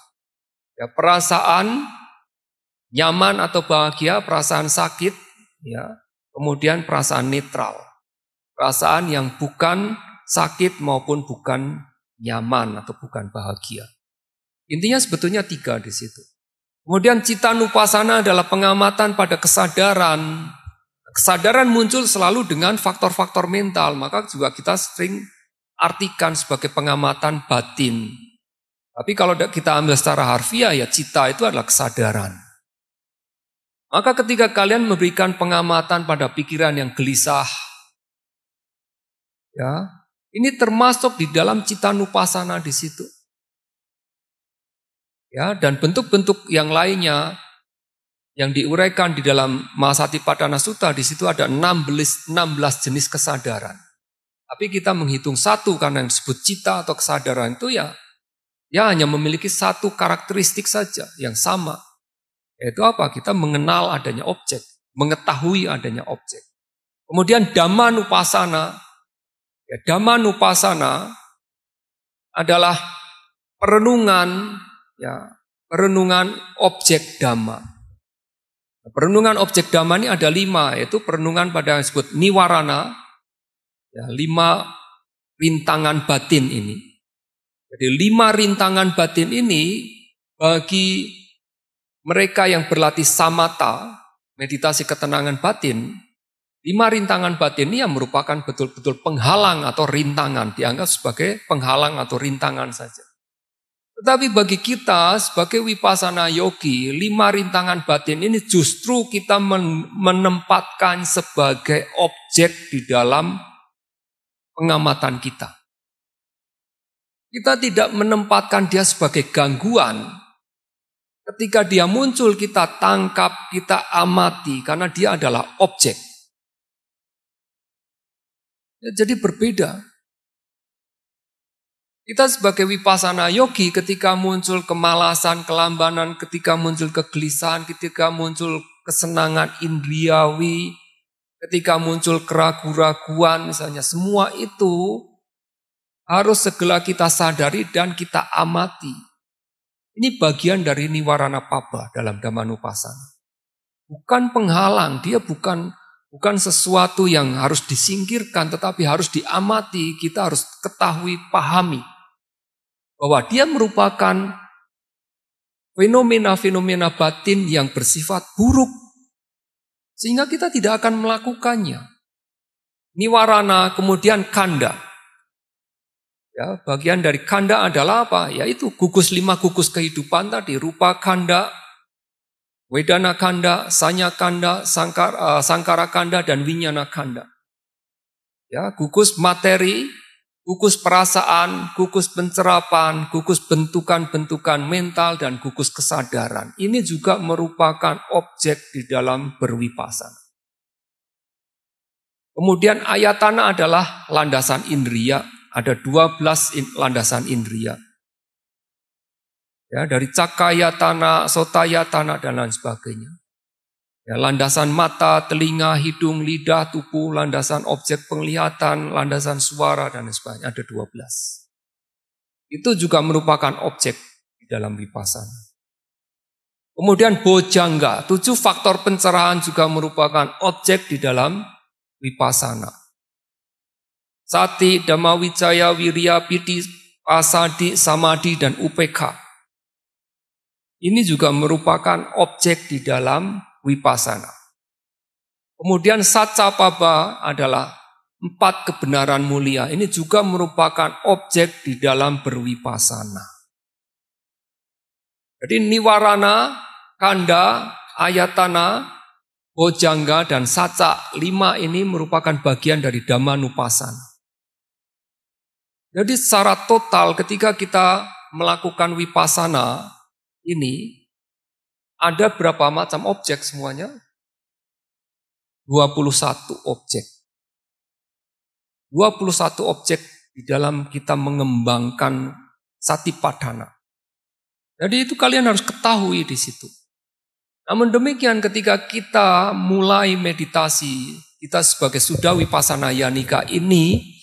Ya, perasaan nyaman atau bahagia, perasaan sakit, ya, kemudian perasaan netral. Perasaan yang bukan sakit maupun bukan nyaman atau bukan bahagia. Intinya sebetulnya 3 di situ. Kemudian Citta Nupassana adalah pengamatan pada kesadaran. Kesadaran muncul selalu dengan faktor-faktor mental, maka juga kita sering artikan sebagai pengamatan batin. Tapi kalau kita ambil secara harfiah ya cita itu adalah kesadaran. Maka ketika kalian memberikan pengamatan pada pikiran yang gelisah, ya, ini termasuk di dalam Citta Nupassana di situ. Ya, dan bentuk-bentuk yang lainnya yang diuraikan di dalam Mahasatipatthana Sutta di situ ada 16 jenis kesadaran. Tapi kita menghitung satu karena yang disebut cita atau kesadaran itu ya hanya memiliki satu karakteristik saja yang sama. Yaitu apa? Kita mengenal adanya objek, mengetahui adanya objek. Kemudian Dhamma Nupassana. Ya, Dhamma Nupassana adalah perenungan objek Dhamma. Perenungan objek Dhamma ini ada 5, yaitu perenungan pada yang disebut niwarana, ya, 5 rintangan batin ini. Jadi 5 rintangan batin ini bagi mereka yang berlatih samatha, meditasi ketenangan batin, 5 rintangan batin ini yang merupakan betul-betul penghalang atau rintangan, dianggap sebagai penghalang atau rintangan saja. Tetapi bagi kita sebagai Vipassana yogi, 5 rintangan batin ini justru kita menempatkan sebagai objek di dalam pengamatan kita. Kita tidak menempatkan dia sebagai gangguan. Ketika dia muncul kita tangkap, kita amati karena dia adalah objek. Ya, jadi berbeda. Kita sebagai Vipassana yogi ketika muncul kemalasan, kelambanan, ketika muncul kegelisahan, ketika muncul kesenangan indriawi, ketika muncul keraguan-raguan misalnya, semua itu harus segera kita sadari dan kita amati. Ini bagian dari Niwarana Pabba dalam Dhammanupassana. Bukan penghalang, dia bukan bukan sesuatu yang harus disingkirkan, tetapi harus diamati, kita harus ketahui, pahami bahwa dia merupakan fenomena-fenomena batin yang bersifat buruk, sehingga kita tidak akan melakukannya. Niwarana, kemudian kanda. Ya, bagian dari kanda adalah apa? Yaitu gugus 5 gugus kehidupan tadi, rupa kanda, wedana kanda, sanya kanda, sangkara kanda, dan winyana kanda. Ya, gugus materi, gugus perasaan, gugus pencerapan, gugus bentukan-bentukan mental, dan gugus kesadaran. Ini juga merupakan objek di dalam berwipasana. Kemudian ayatana adalah landasan indriya. Ada 12 landasan indriya. Ya, dari cakayatana, sotayatana, dan lain sebagainya. Ya, landasan mata, telinga, hidung, lidah, tubuh, landasan objek penglihatan, landasan suara, dan lain sebagainya. Ada 12. Itu juga merupakan objek di dalam vipassana. Kemudian bojangga, 7 faktor pencerahan juga merupakan objek di dalam vipassana. Sati, Dhamma Wijaya, Wirya, Piti, Pasadi, Samadhi, dan UPK. Ini juga merupakan objek di dalam vipassana. Kemudian Saccapapa adalah 4 kebenaran mulia. Ini juga merupakan objek di dalam bervipassana. Jadi niwarana, kanda, ayatana, bojangga, dan saca, 5 ini merupakan bagian dari dhammanupassana. Jadi secara total ketika kita melakukan vipassana ini, ada berapa macam objek semuanya? 21 objek. 21 objek di dalam kita mengembangkan Satipatthana. Jadi itu kalian harus ketahui di situ. Namun demikian ketika kita mulai meditasi, kita sebagai Suddha Vipassana Yanika ini,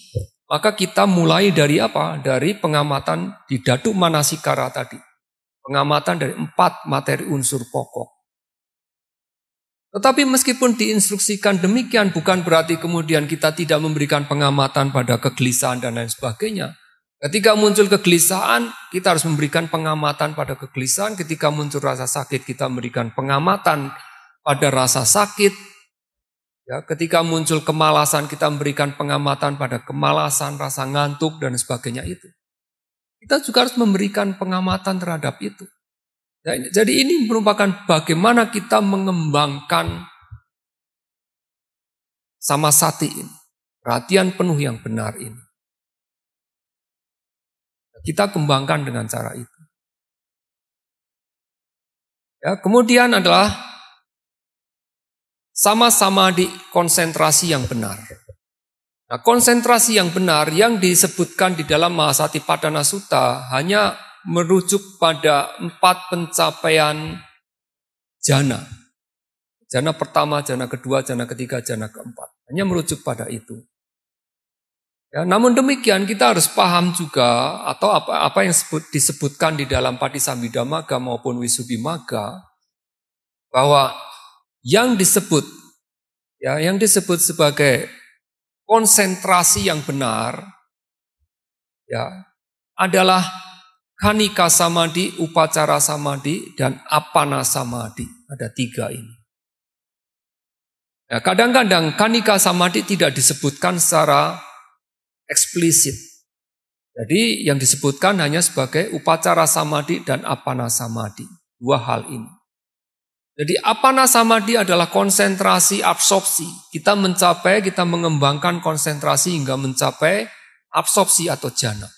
maka kita mulai dari apa? Dari pengamatan di Dhatu Manasikara tadi. Pengamatan dari 4 materi unsur pokok. Tetapi meskipun diinstruksikan demikian, bukan berarti kemudian kita tidak memberikan pengamatan pada kegelisahan dan lain sebagainya. Ketika muncul kegelisahan, kita harus memberikan pengamatan pada kegelisahan. Ketika muncul rasa sakit, kita memberikan pengamatan pada rasa sakit. Ya, ketika muncul kemalasan, kita memberikan pengamatan pada kemalasan, rasa ngantuk, dan sebagainya itu. Kita juga harus memberikan pengamatan terhadap itu. Ya, jadi ini merupakan bagaimana kita mengembangkan samasati ini. Perhatian penuh yang benar ini. Kita kembangkan dengan cara itu. Ya, kemudian adalah sama-sama di konsentrasi yang benar. Nah, konsentrasi yang benar yang disebutkan di dalam Mahasatipatthana Sutta hanya merujuk pada 4 pencapaian jana. Jana pertama, jana kedua, jana ketiga, jana keempat. Hanya merujuk pada itu. Ya, namun demikian kita harus paham juga atau apa yang disebutkan di dalam Patisambhidamagga maupun Visuddhimagga bahwa yang disebut sebagai konsentrasi yang benar ya adalah Khanika Samadhi, Upacara Samadhi, dan Appana Samadhi. Ada 3 ini. Ya, kadang-kadang Khanika Samadhi tidak disebutkan secara eksplisit. Jadi yang disebutkan hanya sebagai Upacara Samadhi dan Appana Samadhi. 2 hal ini. Jadi Appana Samadhi adalah konsentrasi absorpsi. Kita mengembangkan konsentrasi hingga mencapai absorpsi atau jana.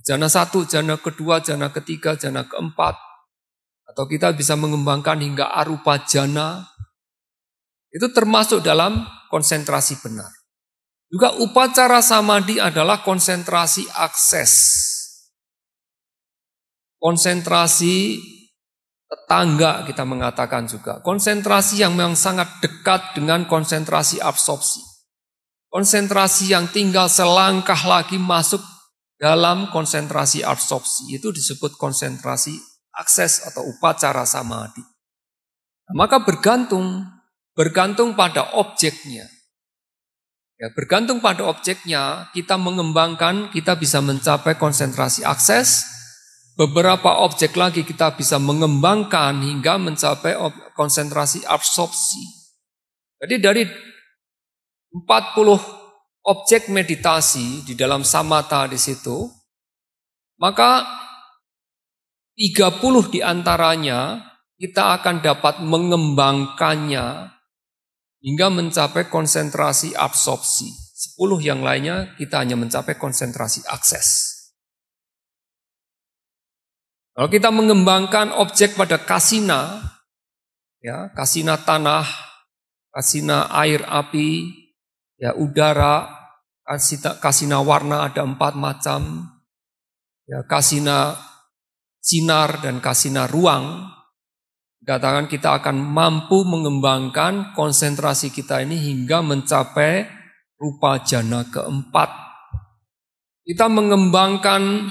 Jana 1, jana kedua, jana ketiga, jana keempat. Atau kita bisa mengembangkan hingga arupa jana. Itu termasuk dalam konsentrasi benar. Juga upacara samadhi adalah konsentrasi akses. Konsentrasi tetangga kita mengatakan juga. Konsentrasi yang memang sangat dekat dengan konsentrasi absorpsi. Konsentrasi yang tinggal selangkah lagi masuk dalam konsentrasi absorpsi. Itu disebut konsentrasi akses atau upacara samadhi. Nah, maka bergantung bergantung pada objeknya. Ya, bergantung pada objeknya, kita mengembangkan, kita bisa mencapai konsentrasi akses. Beberapa objek lagi kita bisa mengembangkan hingga mencapai konsentrasi absorpsi. Jadi dari 40 objek meditasi di dalam samatha di situ, maka 30 diantaranya kita akan dapat mengembangkannya hingga mencapai konsentrasi absorpsi. 10 yang lainnya kita hanya mencapai konsentrasi akses. Kalau kita mengembangkan objek pada kasina, ya, kasina tanah, kasina air api, ya, udara, kasina warna ada 4 macam, ya, kasina sinar dan kasina ruang. Dikatakan kita akan mampu mengembangkan konsentrasi kita ini hingga mencapai rupa jana keempat. Kita mengembangkan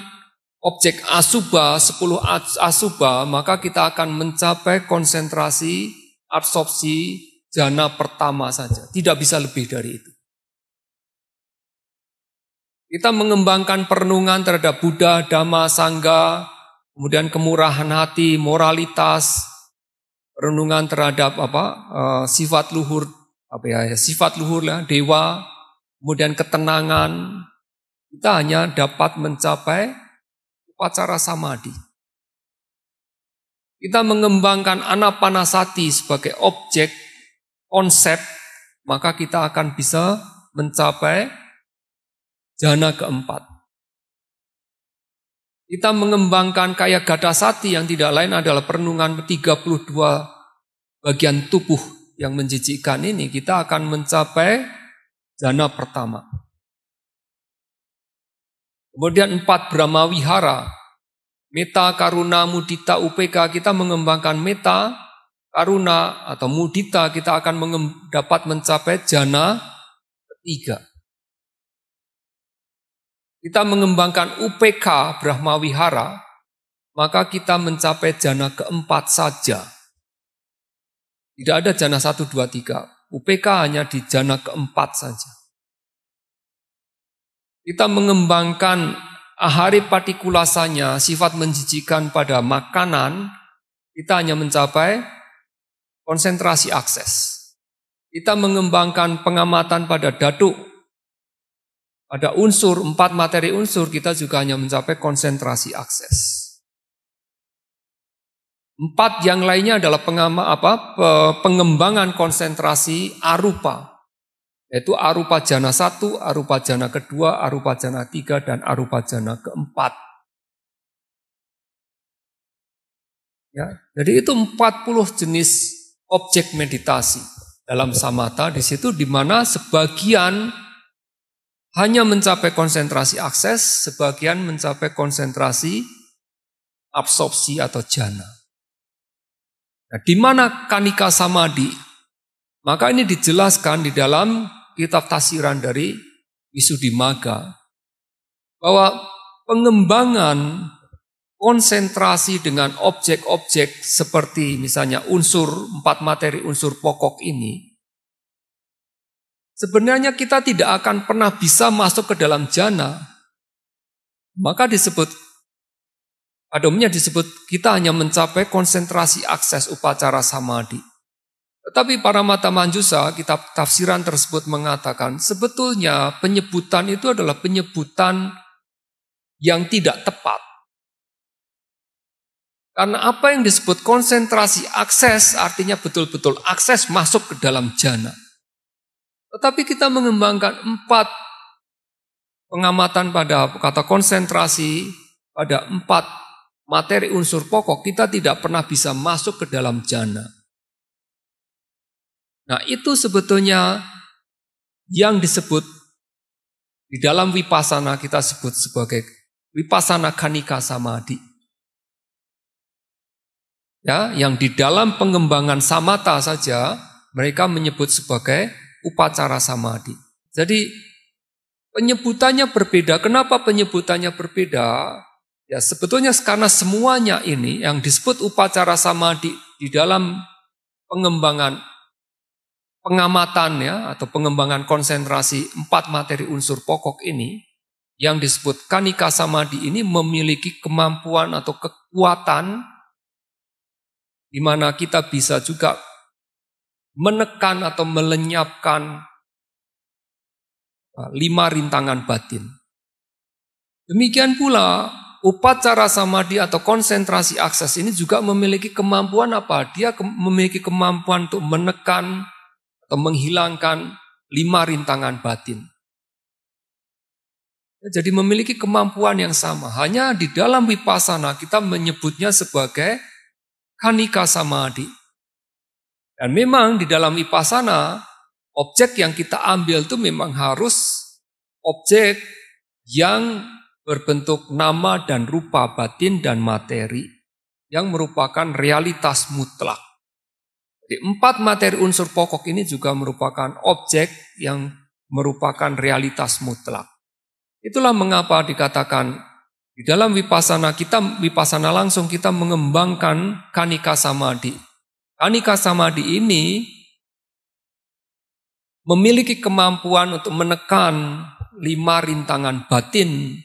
objek asubha, 10 asubha, maka kita akan mencapai konsentrasi absorpsi jana pertama saja. Tidak bisa lebih dari itu. Kita mengembangkan perenungan terhadap Buddha, Dhamma, Sangha, kemudian kemurahan hati, moralitas, renungan terhadap sifat luhur, sifat luhur lah, dewa, kemudian ketenangan. Kita hanya dapat mencapai upacara samadhi. Kita mengembangkan anapanasati sebagai objek konsep, maka kita akan bisa mencapai jana keempat. Kita mengembangkan kaya gadasati yang tidak lain adalah perenungan 32 bagian tubuh yang menjijikkan ini, kita akan mencapai jana pertama. Kemudian 4 Brahma Wihara, metta, karuna, mudita, upeka, kita mengembangkan metta, karuna atau mudita, kita akan dapat mencapai jana ketiga. Kita mengembangkan upeka, Brahma Wihara, maka kita mencapai jana keempat saja. Tidak ada jana 1, 2, 3. Upeka hanya di jana keempat saja. Kita mengembangkan ahari partikulasanya, sifat menjijikan pada makanan, kita hanya mencapai konsentrasi akses. Kita mengembangkan pengamatan pada dhatu, pada unsur, 4 materi unsur, kita juga hanya mencapai konsentrasi akses. 4 yang lainnya adalah pengembangan konsentrasi arupa. Yaitu arupa jana 1, arupa jana kedua, arupa jana 3, dan arupa jana keempat. Ya, jadi itu 40 jenis objek meditasi dalam samatha di situ, di mana sebagian hanya mencapai konsentrasi akses, sebagian mencapai konsentrasi absorpsi atau jana. Nah, di mana kanika samadhi? Maka ini dijelaskan di dalam kitab tafsiran dari Visuddhimagga bahwa pengembangan konsentrasi dengan objek-objek seperti misalnya unsur 4 materi unsur pokok ini, sebenarnya kita tidak akan pernah bisa masuk ke dalam jana. Maka disebut, pada umumnya disebut kita hanya mencapai konsentrasi akses upacara samadhi. Tetapi para mata manjusa, kitab tafsiran tersebut mengatakan sebetulnya penyebutan itu adalah penyebutan yang tidak tepat. Karena apa yang disebut konsentrasi akses artinya betul-betul akses masuk ke dalam jana. Tetapi kita mengembangkan 4 pengamatan pada kata konsentrasi, pada 4 materi unsur pokok, kita tidak pernah bisa masuk ke dalam jana. Nah, itu sebetulnya yang disebut di dalam vipassana kita sebut sebagai vipassana kanika samadhi. Ya, yang di dalam pengembangan samatha saja mereka menyebut sebagai upacara samadhi. Jadi penyebutannya berbeda. Kenapa penyebutannya berbeda? Ya, sebetulnya karena semuanya ini yang disebut upacara samadhi di dalam pengembangan pengamatan ya atau pengembangan konsentrasi 4 materi unsur pokok ini yang disebut Kanika Samadhi ini memiliki kemampuan atau kekuatan di mana kita bisa juga menekan atau melenyapkan 5 rintangan batin. Demikian pula upacara samadhi atau konsentrasi akses ini juga memiliki kemampuan apa? Dia memiliki kemampuan untuk menekan atau menghilangkan 5 rintangan batin. Jadi memiliki kemampuan yang sama. Hanya di dalam vipassana kita menyebutnya sebagai Kanika Samadhi. Dan memang di dalam vipassana objek yang kita ambil itu memang harus objek yang berbentuk nama dan rupa batin dan materi yang merupakan realitas mutlak. Jadi 4 materi unsur pokok ini juga merupakan objek yang merupakan realitas mutlak. Itulah mengapa dikatakan di dalam vipassana langsung kita mengembangkan Kanika Samadhi. Kanika Samadhi ini memiliki kemampuan untuk menekan 5 rintangan batin.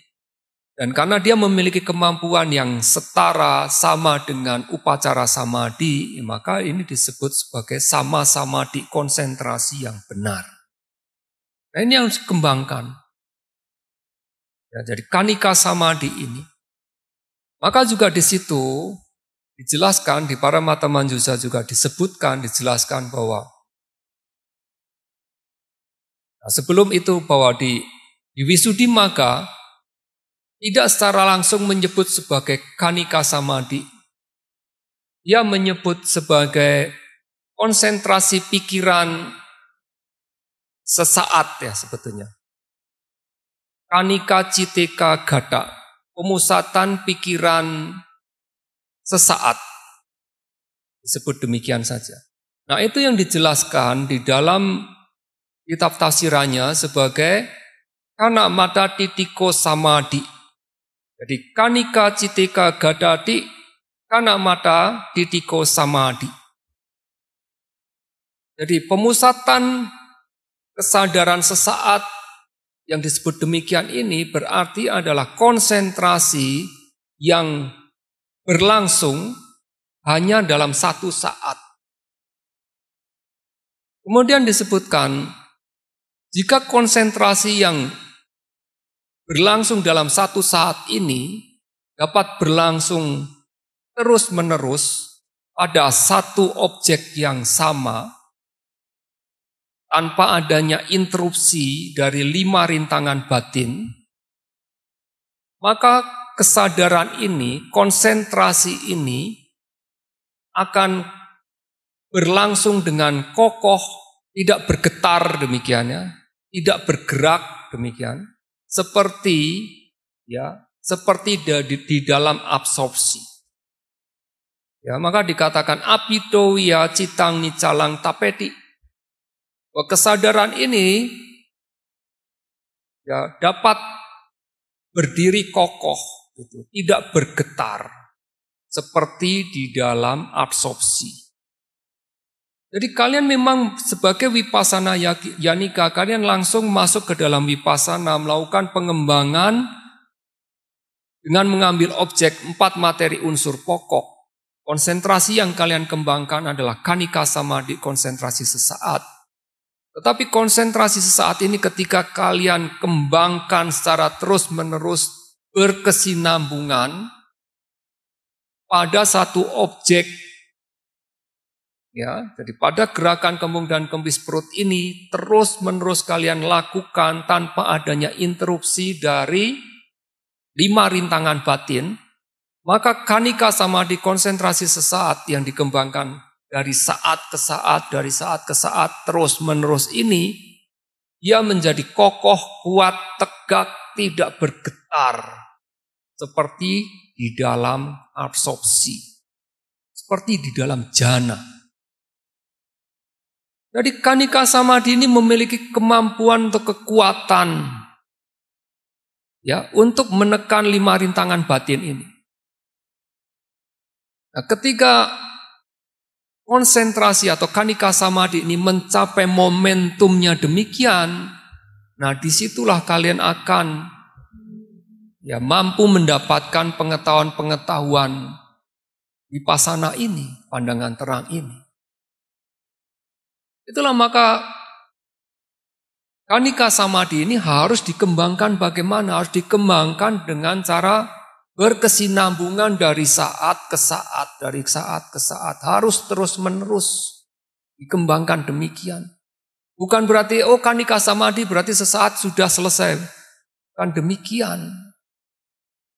Dan karena dia memiliki kemampuan yang setara sama dengan upacara samadhi, maka ini disebut sebagai sama samadhi konsentrasi yang benar. Nah ini yang harus dikembangkan. Ya, jadi Kanika Samadhi ini. Maka juga di situ dijelaskan, di Paramattha-manjusa juga dijelaskan bahwa sebelum itu bahwa di Visuddhimagga tidak secara langsung menyebut sebagai Kanika Samadhi. Dia menyebut sebagai konsentrasi pikiran sesaat ya sebetulnya. Kanika Citeka Gata, pemusatan pikiran sesaat. Disebut demikian saja. Nah itu yang dijelaskan di dalam kitab tafsirannya sebagai Kana Mata Titiko Samadhi. Jadi Kanika Citeka Gadati Kana Mata Titiko Samadhi. Jadi pemusatan kesadaran sesaat yang disebut demikian ini berarti adalah konsentrasi yang berlangsung hanya dalam satu saat. Kemudian disebutkan jika konsentrasi yang berlangsung dalam satu saat ini dapat berlangsung terus-menerus pada satu objek yang sama tanpa adanya interupsi dari 5 rintangan batin, maka kesadaran ini, konsentrasi ini akan berlangsung dengan kokoh, tidak bergetar demikian ya, tidak bergerak demikian. Seperti di dalam absorpsi. Ya, maka dikatakan apito ya citang nicalang tapeti. Bahwa kesadaran ini ya dapat berdiri kokoh, gitu, tidak bergetar seperti di dalam absorpsi. Jadi kalian memang sebagai vipassana yanika, kalian langsung masuk ke dalam vipassana, melakukan pengembangan dengan mengambil objek 4 materi unsur pokok. Konsentrasi yang kalian kembangkan adalah Kanika Samadhi, konsentrasi sesaat. Tetapi konsentrasi sesaat ini ketika kalian kembangkan secara terus-menerus berkesinambungan pada satu objek, ya, jadi pada gerakan kembung dan kempis perut ini terus-menerus kalian lakukan tanpa adanya interupsi dari 5 rintangan batin, maka Kanika Samadhi konsentrasi sesaat yang dikembangkan dari saat ke saat terus-menerus ini, ia menjadi kokoh, kuat, tegak, tidak bergetar seperti di dalam absorpsi, seperti di dalam jhana. Jadi Kanika Samadhi ini memiliki kemampuan untuk kekuatan ya untuk menekan 5 rintangan batin ini. Nah, ketika konsentrasi atau kanika samadhi ini mencapai momentumnya demikian, nah disitulah kalian akan mampu mendapatkan pengetahuan-pengetahuan vipassana ini, pandangan terang ini. Itulah maka kanika samadhi ini harus dikembangkan bagaimana? Harus dikembangkan dengan cara berkesinambungan dari saat ke saat, dari saat ke saat. Harus terus-menerus dikembangkan demikian. Bukan berarti, kanika samadhi berarti sesaat sudah selesai. Bukan demikian.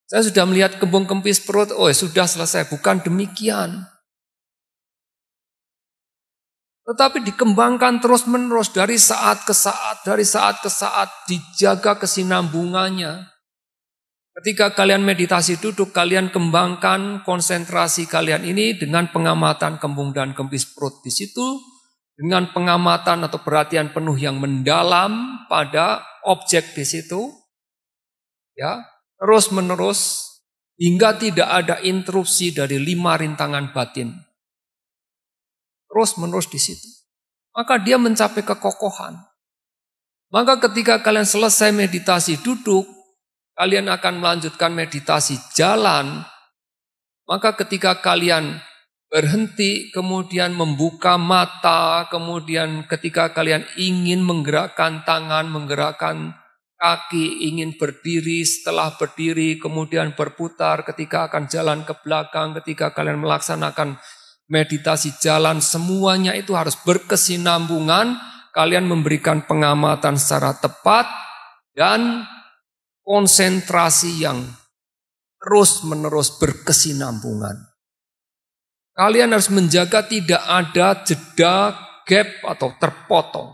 Saya sudah melihat kembung kempis perut, sudah selesai. Bukan demikian. Tetapi dikembangkan terus-menerus dari saat ke saat, dari saat ke saat, dijaga kesinambungannya. Ketika kalian meditasi duduk, kalian kembangkan konsentrasi kalian ini dengan pengamatan kembung dan kempis perut di situ, dengan pengamatan atau perhatian penuh yang mendalam pada objek di situ, terus-menerus hingga tidak ada interupsi dari 5 rintangan batin. Terus-menerus di situ. Maka dia mencapai kekokohan. Maka ketika kalian selesai meditasi duduk, kalian akan melanjutkan meditasi jalan. Maka ketika kalian berhenti, kemudian membuka mata, kemudian ketika kalian ingin menggerakkan tangan, menggerakkan kaki, ingin berdiri, setelah berdiri, kemudian berputar, ketika akan jalan ke belakang, ketika kalian melaksanakan meditasi jalan, semuanya itu harus berkesinambungan. Kalian memberikan pengamatan secara tepat dan konsentrasi yang terus-menerus berkesinambungan. Kalian harus menjaga tidak ada jeda, gap atau terpotong.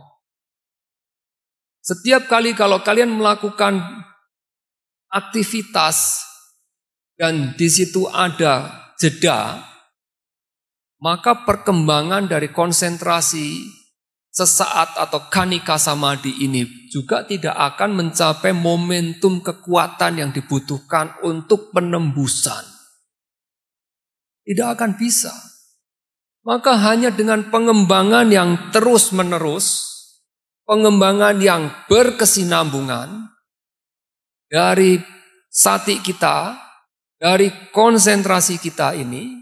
Setiap kali kalau kalian melakukan aktivitas dan di situ ada jeda, maka perkembangan dari konsentrasi sesaat atau kanika samadhi ini juga tidak akan mencapai momentum kekuatan yang dibutuhkan untuk penembusan. Tidak akan bisa. Maka hanya dengan pengembangan yang terus-menerus, pengembangan yang berkesinambungan dari sati kita, dari konsentrasi kita ini,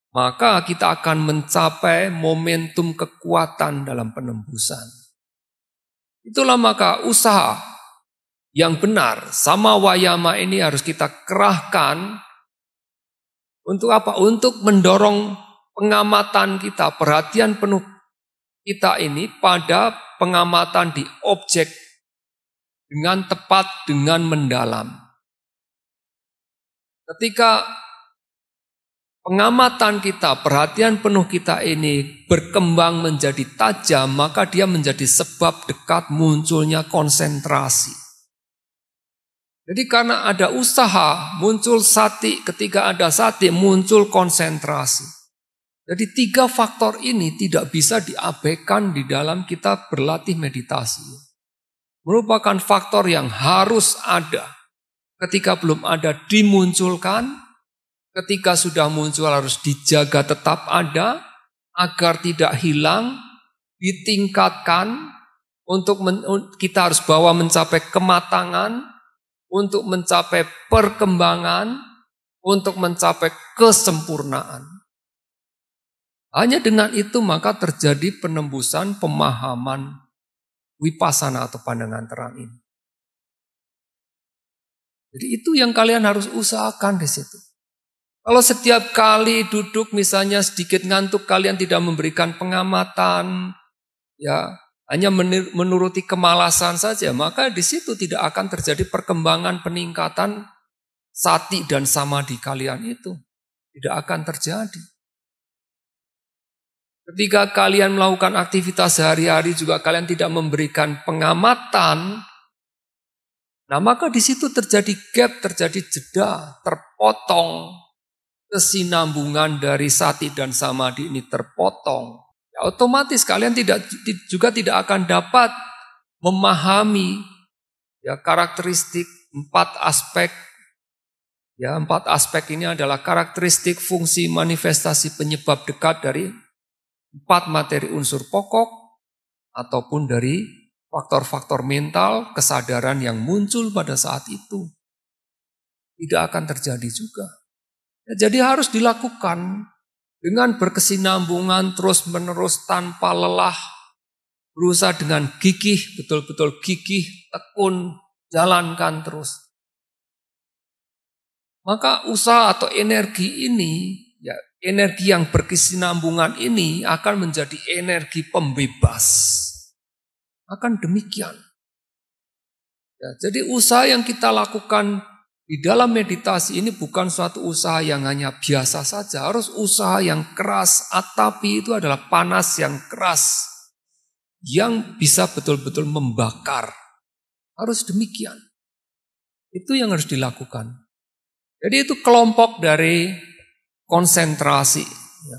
maka kita akan mencapai momentum kekuatan dalam penembusan. Itulah maka usaha yang benar, sama wayama ini harus kita kerahkan untuk apa? Untuk mendorong pengamatan kita, perhatian penuh kita ini pada pengamatan di objek dengan tepat, dengan mendalam. Ketika pengamatan kita, perhatian penuh kita ini berkembang menjadi tajam, maka dia menjadi sebab dekat munculnya konsentrasi. Jadi karena ada usaha, muncul sati, ketika ada sati, muncul konsentrasi. Jadi 3 faktor ini tidak bisa diabaikan di dalam kita berlatih meditasi. Merupakan faktor yang harus ada. Ketika belum ada dimunculkan, ketika sudah muncul harus dijaga tetap ada, agar tidak hilang, ditingkatkan, untuk kita harus bawa mencapai kematangan, untuk mencapai perkembangan, untuk mencapai kesempurnaan. Hanya dengan itu maka terjadi penembusan pemahaman vipassana atau pandangan terang ini. Jadi itu yang kalian harus usahakan di situ. Kalau setiap kali duduk misalnya sedikit ngantuk kalian tidak memberikan pengamatan, hanya menuruti kemalasan saja, maka di situ tidak akan terjadi perkembangan peningkatan sati dan samadhi kalian itu. Tidak akan terjadi. Ketika kalian melakukan aktivitas sehari-hari juga kalian tidak memberikan pengamatan, nah maka di situ terjadi gap, terjadi jeda, terpotong, kesinambungan dari sati dan samadhi ini terpotong. Ya, otomatis kalian juga tidak akan dapat memahami karakteristik 4 aspek Ya, 4 aspek ini adalah karakteristik, fungsi, manifestasi, penyebab dekat dari 4 materi unsur pokok ataupun dari faktor-faktor mental, kesadaran yang muncul pada saat itu. Tidak akan terjadi juga. Ya, jadi harus dilakukan dengan berkesinambungan terus-menerus tanpa lelah, berusaha dengan gigih, betul-betul gigih, tekun, jalankan terus. Maka usaha atau energi ini, ya energi yang berkesinambungan ini akan menjadi energi pembebas. Akan demikian. Ya, jadi usaha yang kita lakukan di dalam meditasi ini bukan suatu usaha yang hanya biasa saja, harus usaha yang keras. Tapi itu adalah panas yang keras, yang bisa betul-betul membakar. Harus demikian. Itu yang harus dilakukan. Jadi itu kelompok dari konsentrasi.